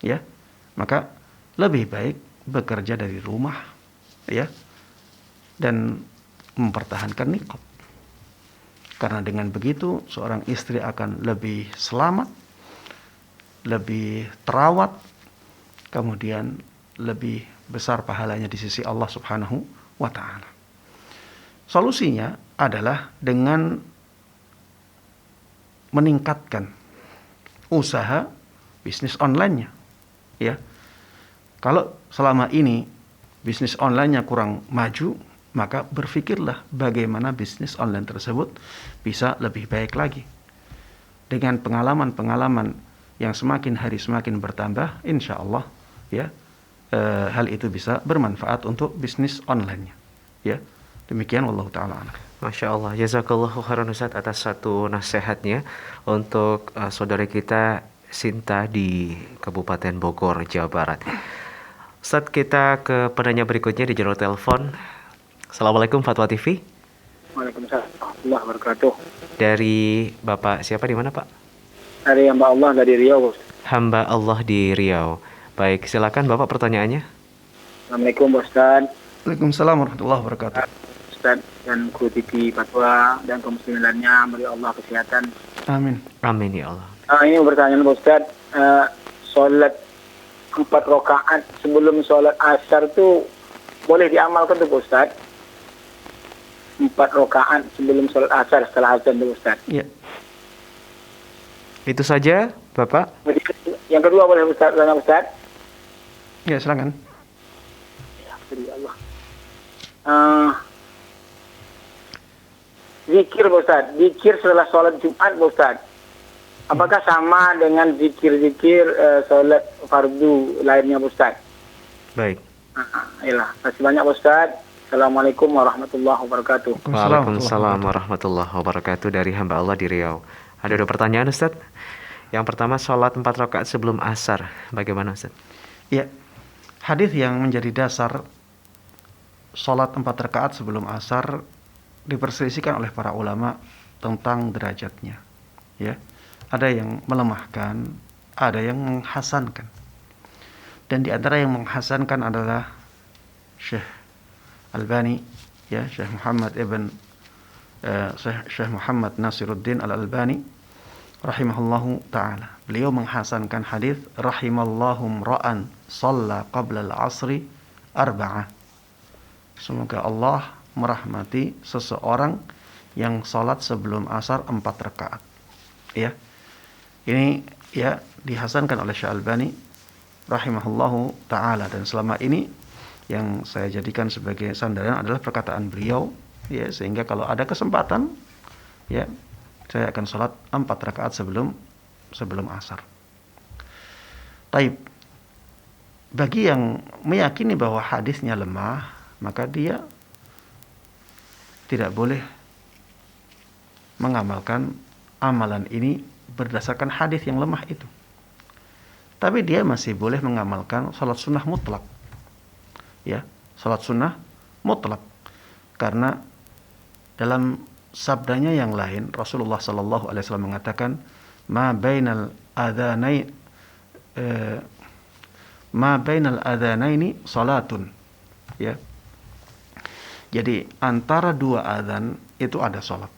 Ya, maka lebih baik bekerja dari rumah, ya, dan mempertahankan niqab. Karena dengan begitu seorang istri akan lebih selamat, lebih terawat, kemudian lebih besar pahalanya di sisi Allah Subhanahu wa taala. Solusinya adalah dengan meningkatkan usaha bisnis online-nya. Ya. Kalau selama ini bisnis online-nya kurang maju, maka berpikirlah bagaimana bisnis online tersebut bisa lebih baik lagi. Dengan pengalaman-pengalaman yang semakin hari semakin bertambah, insya Allah ya, hal itu bisa bermanfaat untuk bisnis online-nya. Ya, demikian wallahu taala a'lam. Masya Allah, jazakallahu khairan Ustaz atas satu nasihatnya untuk saudara kita Sinta di Kabupaten Bogor, Jawa Barat. Ustaz, kita ke penanya berikutnya di jalur telepon. Assalamualaikum Fatwa TV. Waalaikumsalam warahmatullahi wabarakatuh. Dari Bapak siapa di mana Pak? Dari hamba Allah dari Riau. Hamba Allah di Riau. Baik, silakan Bapak pertanyaannya. Assalamualaikum Ustaz. Waalaikumsalam warahmatullahi wabarakatuh. Ustaz dan kru TV Fatwa dan kaum muslimin lainnya, beri Allah kesehatan. Amin. Amin ya Allah. Ini pertanyaan Pak Ustaz, sholat 4 rakaat sebelum sholat asar tuh boleh diamalkan tuh Pak Ustaz? 4 rakaat sebelum sholat asar setelah azan tuh Ustaz. Ya. Itu saja, Bapak. Yang kedua boleh Ustaz, Ustaz? Ya, silakan. Ya, beri Allah. Zikir Pak Ustaz, zikir setelah sholat Jumat Pak Ustaz. Apakah sama dengan zikir-zikir sholat fardu lainnya Pak Ustaz? Baik. Terima kasih banyak Pak Ustaz. Assalamualaikum warahmatullahi wabarakatuh. Waalaikumsalam warahmatullahi wabarakatuh dari hamba Allah di Riau. Ada 2 pertanyaan Ustaz. Yang pertama, sholat 4 rakaat sebelum asar. Bagaimana Ustaz? Ya. Hadis yang menjadi dasar sholat 4 rakaat sebelum asar diperselisihkan oleh para ulama tentang derajatnya. Ya. Ada yang melemahkan, ada yang menghasankan. Dan di antara yang menghasankan adalah Syekh Albani, ya, Syekh Muhammad Nasiruddin Al-Albani rahimahullahu taala. Beliau menghasankan hadis rahimallahu ra'an shalla qabla al-'asri arba'ah. Semoga Allah merahmati seseorang yang salat sebelum asar 4 rakaat. Ya. Ini ya dihasankan oleh Syekh Albani rahimahullahu taala, dan selama ini yang saya jadikan sebagai sandaran adalah perkataan beliau, ya, sehingga kalau ada kesempatan ya saya akan sholat 4 rakaat sebelum asar. Taib. Bagi yang meyakini bahwa hadisnya lemah, maka dia tidak boleh mengamalkan amalan ini berdasarkan hadis yang lemah itu. Tapi dia masih boleh mengamalkan sholat sunnah mutlak. Ya, sholat sunnah mutlak. Karena dalam sabdanya yang lain, Rasulullah sallallahu alaihi wasallam mengatakan, ma bainal adhanaini salatun. Ya. Jadi antara 2 adzan itu ada sholat.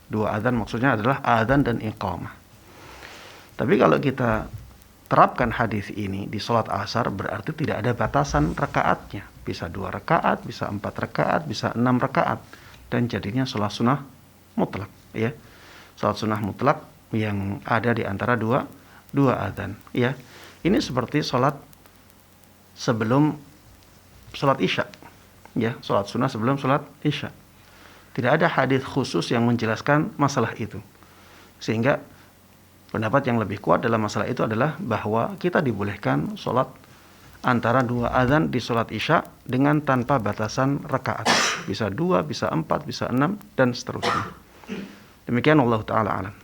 2 adzan maksudnya adalah adzan dan iqamah. Tapi kalau kita terapkan hadis ini di sholat asar, berarti tidak ada batasan rakaatnya. Bisa 2 rakaat, bisa 4 rakaat, bisa 6 rakaat. Dan jadinya sholat sunnah mutlak. Ya. Sholat sunnah mutlak yang ada di antara dua adzan. Ya. Ini seperti sholat sebelum sholat isya. Ya, sholat sunnah sebelum sholat isya. Tidak ada hadis khusus yang menjelaskan masalah itu. Sehingga pendapat yang lebih kuat dalam masalah itu adalah bahwa kita dibolehkan sholat antara 2 adzan di sholat isya dengan tanpa batasan rakaat. Bisa 2, bisa 4, bisa 6, dan seterusnya. Demikian Allah Ta'ala alam.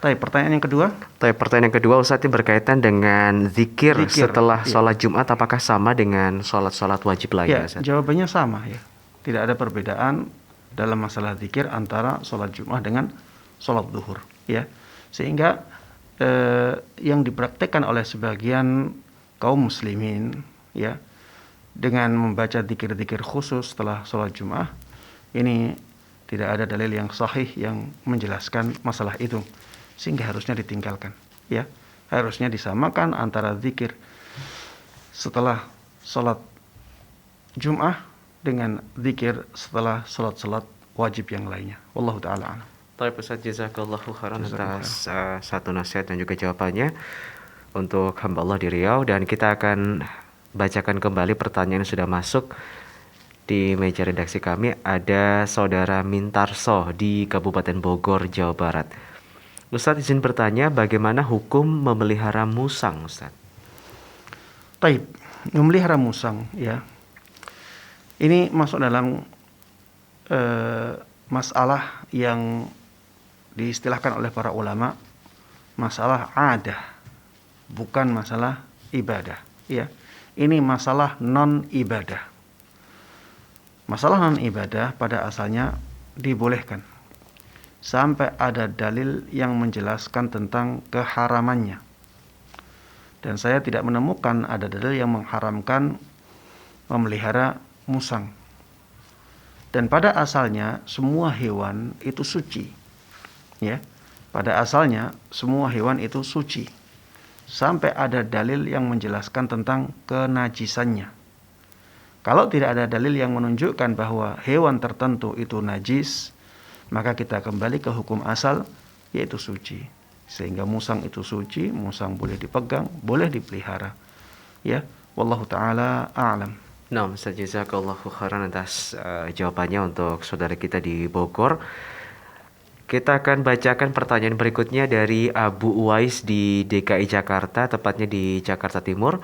Pertanyaan yang kedua. Pertanyaan yang kedua Ustaz, ini berkaitan dengan zikir setelah sholat Jumat. Apakah sama dengan sholat-sholat wajib lainnya Ustaz? Jawabannya sama ya. Tidak ada perbedaan dalam masalah zikir antara sholat Jumat dengan sholat zuhur, ya. Sehingga yang dipraktekkan oleh sebagian kaum muslimin, ya, dengan membaca zikir-zikir khusus setelah sholat Jumat, ini tidak ada dalil yang sahih yang menjelaskan masalah itu, sehingga harusnya ditinggalkan, ya. Harusnya disamakan antara zikir setelah sholat Jumat dengan zikir setelah salat wajib yang lainnya. Wallahu ta'ala a'lam. Baik Ustaz, jazakallahu khairan atas satu nasihat dan juga jawabannya untuk hamba Allah di Riau. Dan kita akan bacakan kembali pertanyaan yang sudah masuk di meja redaksi kami. Ada saudara Mintarso di Kabupaten Bogor, Jawa Barat. Ustaz izin bertanya, bagaimana hukum memelihara musang Ustaz? Taib, memelihara musang, ya. Ini masuk dalam masalah yang diistilahkan oleh para ulama masalah adah, bukan masalah ibadah, ya. Ini masalah non ibadah. Masalah non ibadah pada asalnya dibolehkan sampai ada dalil yang menjelaskan tentang keharamannya. Dan saya tidak menemukan ada dalil yang mengharamkan memelihara musang. Dan pada asalnya semua hewan itu suci. Ya. Pada asalnya semua hewan itu suci. Sampai ada dalil yang menjelaskan tentang kenajisannya. Kalau tidak ada dalil yang menunjukkan bahwa hewan tertentu itu najis, maka kita kembali ke hukum asal, yaitu suci. Sehingga musang itu suci, musang boleh dipegang, boleh dipelihara. Ya, wallahu taala a'lam. Nah, Ustaz, jazakallahu khairan atas jawabannya untuk saudara kita di Bogor. Kita akan bacakan pertanyaan berikutnya dari Abu Uwais di DKI Jakarta, tepatnya di Jakarta Timur.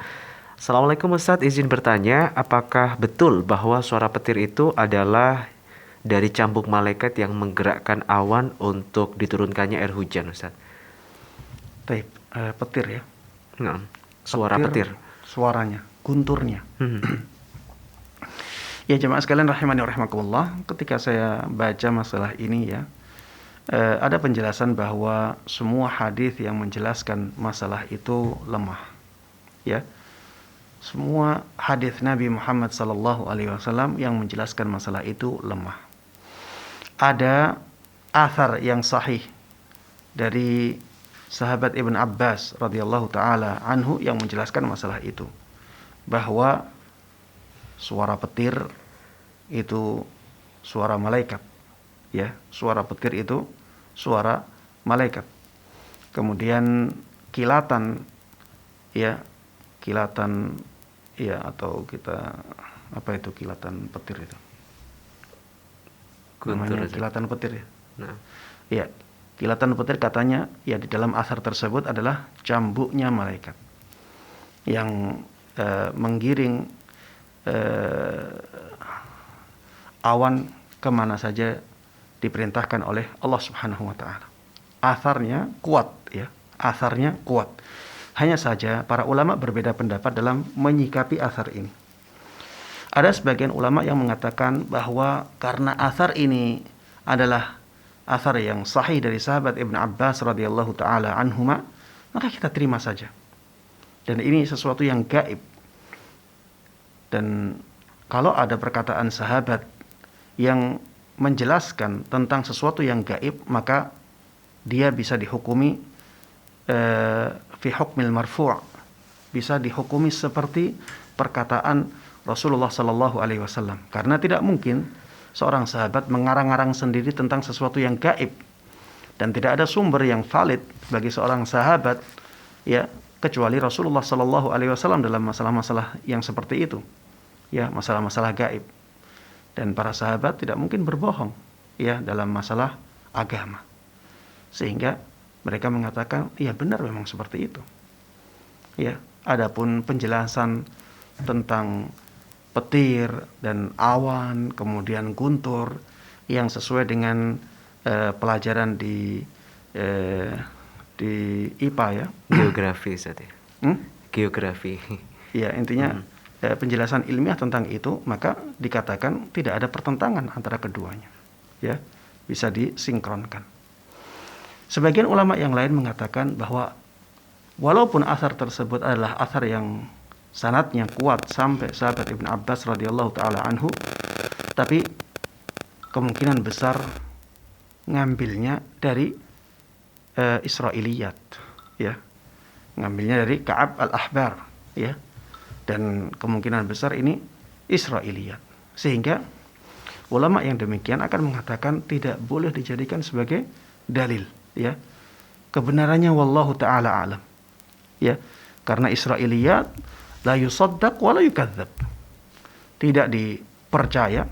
Assalamualaikum Ustadz, izin bertanya, apakah betul bahwa suara petir itu adalah dari cambuk malaikat yang menggerakkan awan untuk diturunkannya air hujan, Ustadz? Taib, petir ya. Nah, suara petir. Suaranya, gunturnya. Ya jemaah sekalian rahimani wa rahimakumullah, ketika saya baca masalah ini ya, ada penjelasan bahwa semua hadis yang menjelaskan masalah itu lemah. Ya. Semua hadis Nabi Muhammad sallallahu alaihi wasallam yang menjelaskan masalah itu lemah. Ada athar yang sahih dari sahabat Ibn Abbas radhiyallahu taala anhu yang menjelaskan masalah itu, bahwa suara petir itu suara malaikat. Ya, suara petir itu suara malaikat. Kemudian kilatan ya, atau kita apa itu kilatan petir itu? Namanya kilatan petir ya. Nah. Ya, kilatan petir katanya ya di dalam asar tersebut adalah cambuknya malaikat yang menggiring awan kemana saja diperintahkan oleh Allah Subhanahu wa taala. Asarnya kuat ya, asarnya kuat. Hanya saja para ulama berbeda pendapat dalam menyikapi asar ini. Ada sebagian ulama yang mengatakan bahwa karena asar ini adalah asar yang sahih dari sahabat Ibn Abbas radhiyallahu taala anhuma, maka kita terima saja. Dan ini sesuatu yang gaib. Dan kalau ada perkataan sahabat yang menjelaskan tentang sesuatu yang gaib, maka dia bisa dihukumi fi hukmil marfu', bisa dihukumi seperti perkataan Rasulullah sallallahu alaihi wasallam, karena tidak mungkin seorang sahabat mengarang-arang sendiri tentang sesuatu yang gaib, dan tidak ada sumber yang valid bagi seorang sahabat ya kecuali Rasulullah sallallahu alaihi wasallam dalam masalah-masalah yang seperti itu, ya, masalah-masalah gaib. Dan para sahabat tidak mungkin berbohong ya dalam masalah agama, sehingga mereka mengatakan, iya benar memang seperti itu. Ya, adapun penjelasan tentang petir dan awan, kemudian guntur yang sesuai dengan pelajaran di IPA ya. Geografi saja. Geografi. Ya, intinya penjelasan ilmiah tentang itu, maka dikatakan tidak ada pertentangan antara keduanya. Ya, bisa disinkronkan. Sebagian ulama yang lain mengatakan bahwa walaupun asar tersebut adalah asar yang sanadnya kuat sampai sahabat Ibn Abbas radhiyallahu taala anhu, tapi kemungkinan besar ngambilnya dari Israiliyat, ya, ngambilnya dari Ka'ab al-Ahbar, ya, dan kemungkinan besar ini Israiliyat, sehingga ulama yang demikian akan mengatakan tidak boleh dijadikan sebagai dalil, ya, kebenarannya wallahu taala alam, ya, karena Israiliyat la yusaddaq wa la yukadzdzab, tidak dipercaya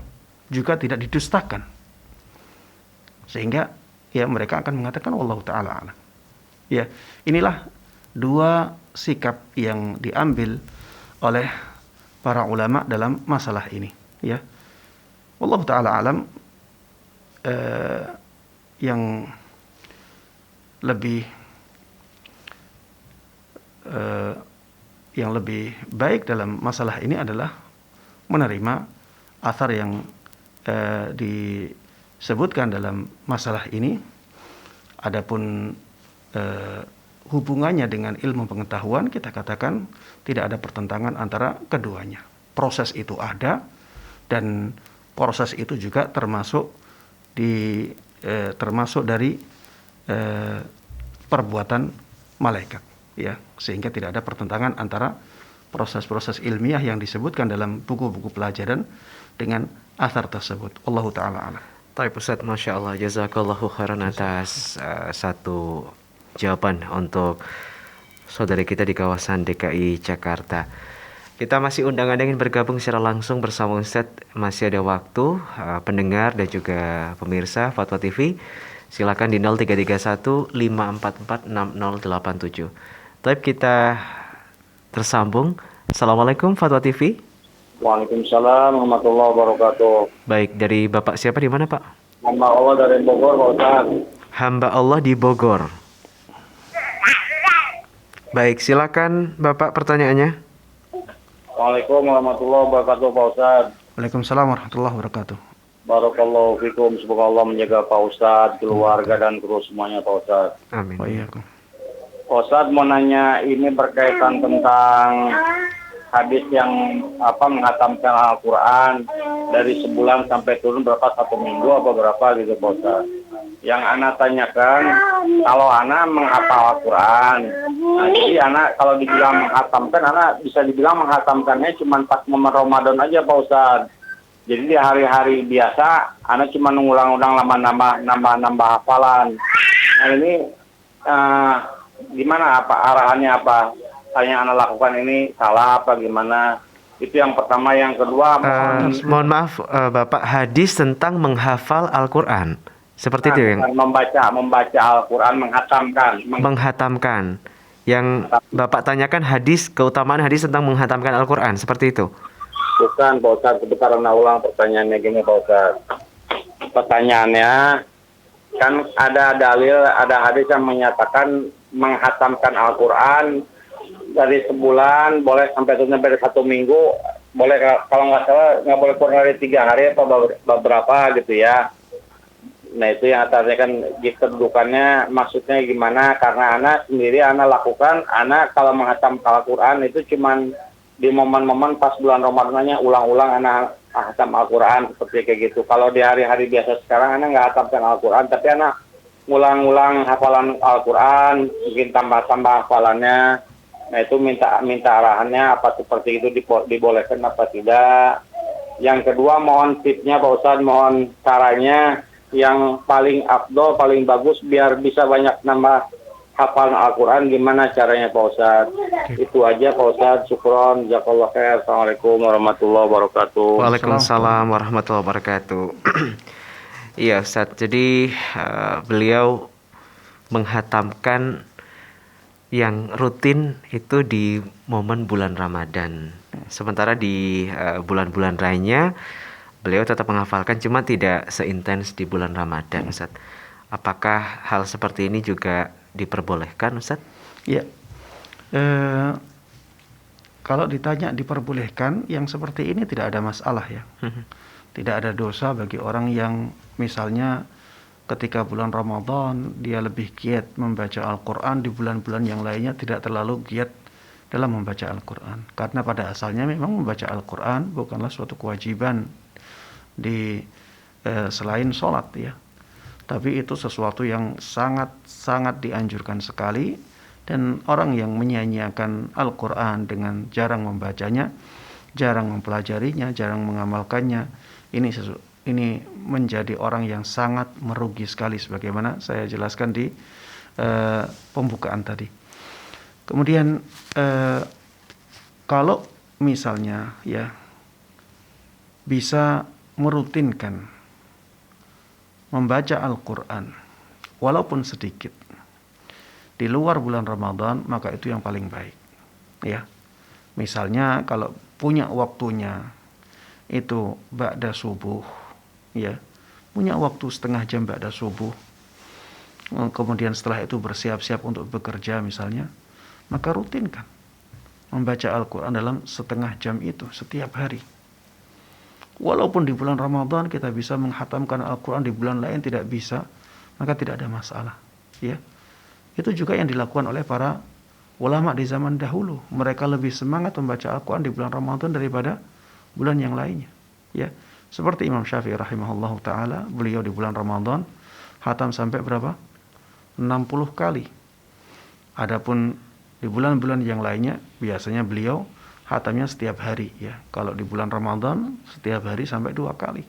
juga tidak didustakan, sehingga ya mereka akan mengatakan wallahu taala alam. Ya, inilah dua sikap yang diambil oleh para ulama dalam masalah ini, ya. Wallahu taala alam. Yang lebih baik dalam masalah ini adalah menerima athar yang disebutkan dalam masalah ini. Adapun hubungannya dengan ilmu pengetahuan, kita katakan tidak ada pertentangan antara keduanya. Proses itu ada, Dan proses itu juga termasuk dari perbuatan malaikat, ya, sehingga tidak ada pertentangan antara proses-proses ilmiah yang disebutkan dalam buku-buku pelajaran dengan asar tersebut. Allahu taala a'lam. Baik Ustaz, Masya Allah, jazakallahu khairan atas satu jawaban untuk saudari kita di kawasan DKI Jakarta. Kita masih undang Anda ingin bergabung secara langsung bersama Ustaz, masih ada waktu. Pendengar dan juga pemirsa Fatwa TV, silakan di 0331 544 6087. Tapi kita tersambung. Assalamualaikum Fatwa TV. Waalaikumsalam warahmatullahi wabarakatuh. Baik, dari Bapak siapa, di mana Pak? Hamba Allah dari Bogor, Pak Ustaz. Hamba Allah di Bogor. Baik, silakan Bapak pertanyaannya. Waalaikumsalam warahmatullahi wabarakatuh, Pak Ustaz. Waalaikumsalam warahmatullahi wabarakatuh. Barakallahu fikum. Semoga Allah menjaga Pak Ustaz, keluarga dan kru semuanya, Pak Ustaz. Amin. Wa iyyakum. Pak Ustaz mau nanya, ini berkaitan tentang hadis yang menghatamkan Al-Quran dari sebulan sampai turun berapa, 1 minggu apa berapa gitu, Pak Ustaz. Yang anak tanyakan, kalau anak menghafal Al-Quran, nanti anak kalau dibilang menghatamkan, anak bisa dibilang menghatamkannya cuma pas momen Ramadan aja, Pak Ustaz. Jadi di hari-hari biasa, anak cuma ngulang-ulang nambah hafalan. Nah ini gimana, apa arahannya, apa yang anak lakukan ini salah apa gimana? Itu yang pertama. Yang kedua, mohon maaf Bapak, hadis tentang menghafal Al-Quran seperti itu yang membaca Al-Quran, menghatamkan. Yang Bapak tanyakan hadis, keutamaan hadis tentang menghatamkan Al-Quran, seperti itu. Bukan, Pak Ustaz, sebentar anak ulang pertanyaannya gini, Pak Ustaz. Pertanyaannya, kan ada dalil, ada hadis yang menyatakan menghatamkan Al-Quran dari sebulan boleh sampai 1 minggu, boleh kalau nggak salah nggak boleh kurang dari 3 hari atau beberapa gitu ya. Nah itu yang artinya kan kedudukannya maksudnya gimana, karena anak sendiri anak lakukan, anak kalau menghatam Al-Quran itu cuman di momen-momen pas bulan Ramadannya ulang-ulang anak hatam Al-Quran seperti kayak gitu. Kalau di hari-hari biasa sekarang anak nggak hatamkan Al-Quran, tapi anak ngulang-ulang hafalan Al-Quran, mungkin tambah-tambah hafalannya. Nah itu minta arahannya apa seperti itu dibolehkan apa tidak. Yang kedua, mohon tipsnya Pak Ustadz, mohon caranya yang paling afdol, paling bagus biar bisa banyak nambah hafalan Al-Quran, gimana caranya Pak Ustadz? Itu aja Pak Ustadz, syukron, jazakallah khair. Assalamualaikum warahmatullahi wabarakatuh. Waalaikumsalam warahmatullahi wabarakatuh. Iya Ustadz, jadi beliau menghatamkan yang rutin itu di momen bulan Ramadan. Sementara di bulan-bulan lainnya beliau tetap menghafalkan, cuma tidak seintens di bulan Ramadan, Ustaz. Apakah hal seperti ini juga diperbolehkan, Ustaz? Ya. Kalau ditanya diperbolehkan, yang seperti ini tidak ada masalah ya. Tidak ada dosa bagi orang yang misalnya ketika bulan Ramadan dia lebih giat membaca Al-Quran, di bulan-bulan yang lainnya tidak terlalu giat dalam membaca Al-Quran. Karena pada asalnya memang membaca Al-Quran bukanlah suatu kewajiban di selain sholat ya. Tapi itu sesuatu yang sangat dianjurkan sekali, dan orang yang menyia-nyiakan Al-Quran dengan jarang membacanya, jarang mempelajarinya, jarang mengamalkannya, ini menjadi orang yang sangat merugi sekali, sebagaimana saya jelaskan di pembukaan tadi. Kemudian kalau misalnya ya bisa merutinkan membaca Al-Quran walaupun sedikit di luar bulan Ramadan, maka itu yang paling baik ya. Misalnya kalau punya waktunya itu ba'da subuh ya, punya waktu setengah jam ba'da subuh, kemudian setelah itu bersiap-siap untuk bekerja misalnya, maka rutinkan membaca Al-Quran dalam setengah jam itu setiap hari. Walaupun di bulan Ramadan kita bisa menghatamkan Al-Quran, di bulan lain tidak bisa, maka tidak ada masalah ya. Itu juga yang dilakukan oleh para ulama di zaman dahulu. Mereka lebih semangat membaca Al-Quran di bulan Ramadan daripada bulan yang lainnya Ya, seperti Imam Syafi'i rahimahullahu taala, beliau di bulan Ramadan khatam sampai berapa? 60 kali. Adapun di bulan-bulan yang lainnya biasanya beliau khatamnya setiap hari ya. Kalau di bulan Ramadan setiap hari sampai 2 kali.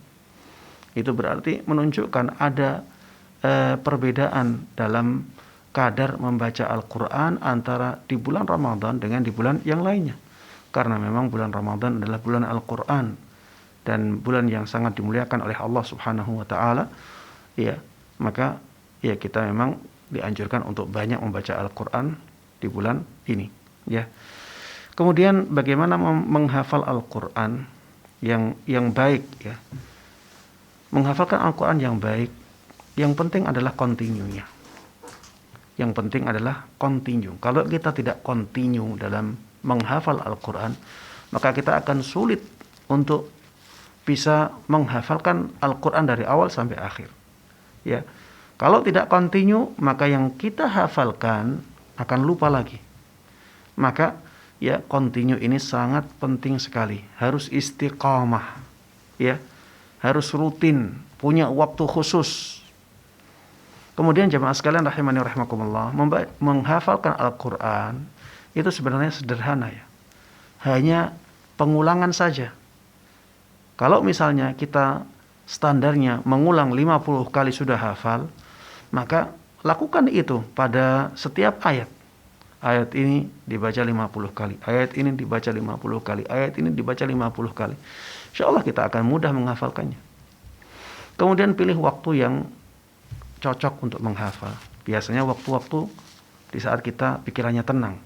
Itu berarti menunjukkan ada perbedaan dalam kadar membaca Al-Quran antara di bulan Ramadan dengan di bulan yang lainnya. Karena memang bulan Ramadan adalah bulan Al-Quran dan bulan yang sangat dimuliakan oleh Allah Subhanahu wa taala, ya, maka ya kita memang dianjurkan untuk banyak membaca Al-Qur'an di bulan ini, ya. Kemudian bagaimana menghafal Al-Qur'an yang baik, ya. Menghafalkan Al-Qur'an yang baik, yang penting adalah continue-nya. Yang penting adalah continue. Kalau kita tidak continue dalam menghafal Al-Qur'an, maka kita akan sulit untuk bisa menghafalkan Al-Quran dari awal sampai akhir. Ya, kalau tidak continue, maka yang kita hafalkan akan lupa lagi. Maka ya continue ini sangat penting sekali. Harus istiqamah, ya, harus rutin, punya waktu khusus. Kemudian jemaah sekalian rahimani rahimakumullah, menghafalkan Al-Quran itu sebenarnya sederhana ya. Hanya pengulangan saja. Kalau misalnya kita standarnya mengulang 50 kali sudah hafal, maka lakukan itu pada setiap ayat. Ayat ini dibaca 50 kali, ayat ini dibaca 50 kali, ayat ini dibaca 50 kali. InsyaAllah kita akan mudah menghafalkannya. Kemudian pilih waktu yang cocok untuk menghafal. Biasanya waktu-waktu di saat kita pikirannya tenang.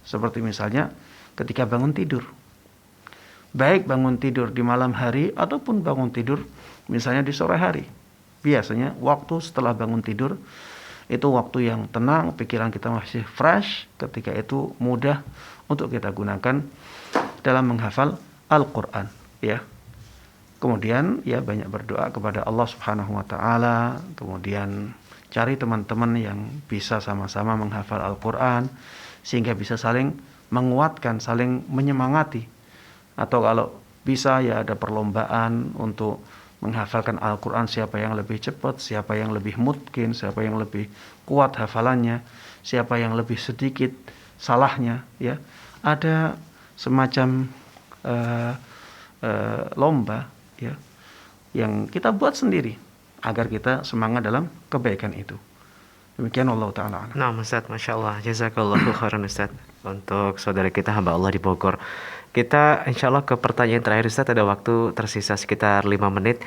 Seperti misalnya ketika bangun tidur. Baik bangun tidur di malam hari ataupun bangun tidur misalnya di sore hari. Biasanya waktu setelah bangun tidur itu waktu yang tenang, pikiran kita masih fresh, ketika itu mudah untuk kita gunakan dalam menghafal Al-Qur'an, ya. Kemudian ya banyak berdoa kepada Allah Subhanahu wa taala, kemudian cari teman-teman yang bisa sama-sama menghafal Al-Qur'an sehingga bisa saling menguatkan, saling menyemangati. Atau kalau bisa ya ada perlombaan untuk menghafalkan Al-Quran, siapa yang lebih cepat, siapa yang lebih mungkin, siapa yang lebih kuat hafalannya, siapa yang lebih sedikit salahnya, ya. Ada semacam lomba ya yang kita buat sendiri agar kita semangat dalam kebaikan itu. Demikian Allah Ta'ala. Nah Ustaz, Masya Allah, jazakallahu khairan Ustaz, untuk saudara kita hamba Allah di Bogor. Kita insya Allah ke pertanyaan terakhir Ustaz, ada waktu tersisa sekitar 5 menit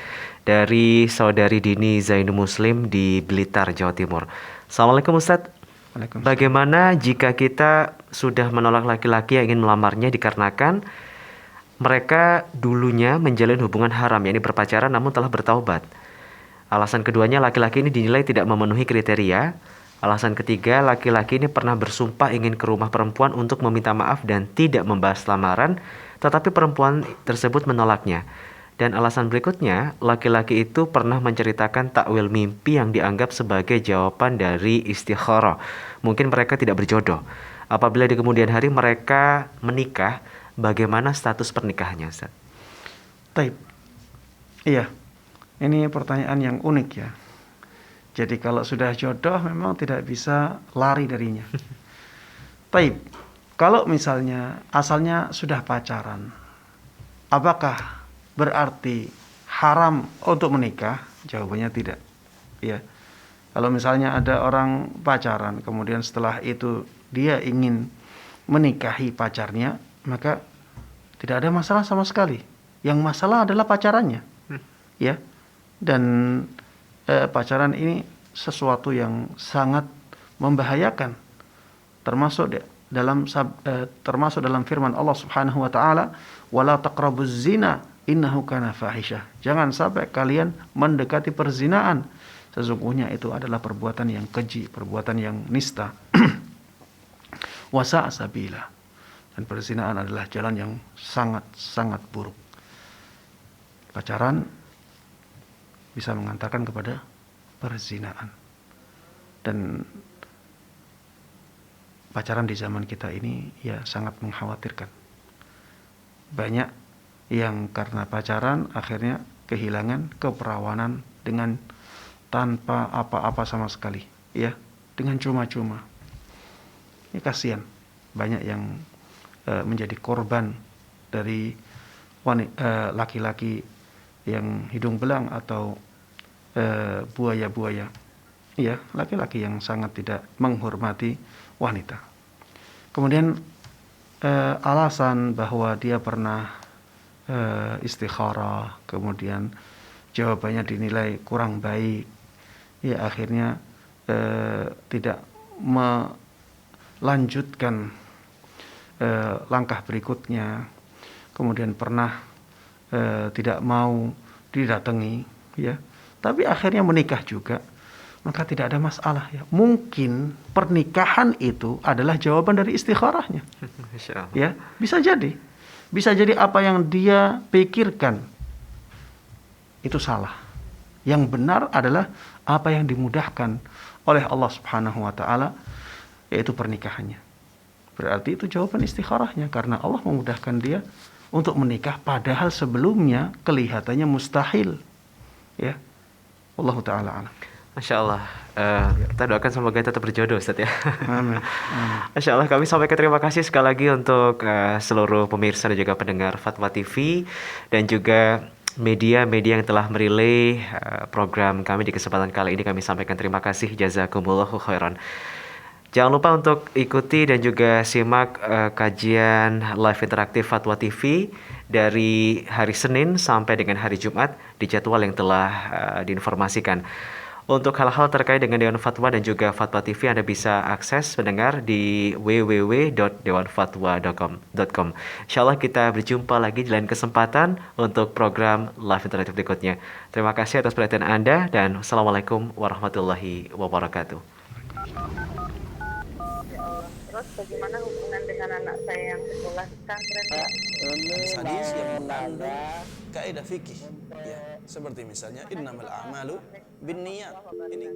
dari saudari Dini Zainu Muslim di Blitar, Jawa Timur. Assalamualaikum Ustaz. Bagaimana jika kita sudah menolak laki-laki yang ingin melamarnya dikarenakan mereka dulunya menjalin hubungan haram, yakni berpacaran namun telah bertaubat. Alasan keduanya, laki-laki ini dinilai tidak memenuhi kriteria. Alasan ketiga, laki-laki ini pernah bersumpah ingin ke rumah perempuan untuk meminta maaf dan tidak membahas lamaran, tetapi perempuan tersebut menolaknya. Dan alasan berikutnya, laki-laki itu pernah menceritakan takwil mimpi yang dianggap sebagai jawaban dari istikharah. Mungkin mereka tidak berjodoh. Apabila di kemudian hari mereka menikah, bagaimana status pernikahannya, Ustaz? Taib. Iya, ini pertanyaan yang unik ya. Jadi kalau sudah jodoh memang tidak bisa lari darinya. Taib. Kalau misalnya asalnya sudah pacaran, apakah berarti haram untuk menikah? Jawabannya tidak. Ya. Kalau misalnya ada orang pacaran, kemudian setelah itu dia ingin menikahi pacarnya, maka tidak ada masalah sama sekali. Yang masalah adalah pacarannya. Ya. Dan pacaran ini sesuatu yang sangat membahayakan, termasuk dalam firman Allah Subhanahu wa taala, wala taqrabuz zina innahu kana fahisyah. Jangan sampai kalian mendekati perzinaan, sesungguhnya itu adalah perbuatan yang keji, perbuatan yang nista. Wasa sabila, dan perzinaan adalah jalan yang sangat buruk. Pacaran bisa mengantarkan kepada perzinaan. Dan pacaran di zaman kita ini ya sangat mengkhawatirkan. Banyak yang karena pacaran akhirnya kehilangan keperawanan dengan tanpa apa-apa sama sekali, ya, dengan cuma-cuma. Ini kasihan, banyak yang menjadi korban dari laki-laki yang hidung belang atau buaya-buaya, ya, laki-laki yang sangat tidak menghormati wanita. Kemudian alasan bahwa dia pernah istikharah, kemudian jawabannya dinilai kurang baik, ya akhirnya tidak melanjutkan langkah berikutnya, kemudian pernah tidak mau didatangi, ya, tapi akhirnya menikah juga, maka tidak ada masalah, ya. Mungkin pernikahan itu adalah jawaban dari istikharahnya, ya, bisa jadi apa yang dia pikirkan itu salah. Yang benar adalah apa yang dimudahkan oleh Allah Subhanahu wa taala, yaitu pernikahannya. Berarti itu jawaban istikharahnya, karena Allah memudahkan dia untuk menikah padahal sebelumnya kelihatannya mustahil, ya. Wallahu taala alam. Masya Allah, kita doakan semoga tetap berjodoh, Ustaz, ya. Amin. Masya Allah, kami sampaikan terima kasih sekali lagi untuk seluruh pemirsa dan juga pendengar Fatwa TV dan juga media-media yang telah merilai program kami di kesempatan kali ini. Kami sampaikan terima kasih, jazakumullahu khairan. Jangan lupa untuk ikuti dan juga simak kajian live interaktif Fatwa TV dari hari Senin sampai dengan hari Jumat di jadwal yang telah diinformasikan. Untuk hal-hal terkait dengan Dewan Fatwa dan juga Fatwa TV, Anda bisa akses mendengar di www.dewanfatwa.com. Insyaallah kita berjumpa lagi di lain kesempatan untuk program live interaktif berikutnya. Terima kasih atas perhatian Anda dan Assalamualaikum warahmatullahi wabarakatuh. Terus bagaimana hubungan dengan anak saya yang sekolah di pesantren? Hadis yang mengandung kaidah fikih, ya, seperti misalnya innamal a'malu binniyat. Ini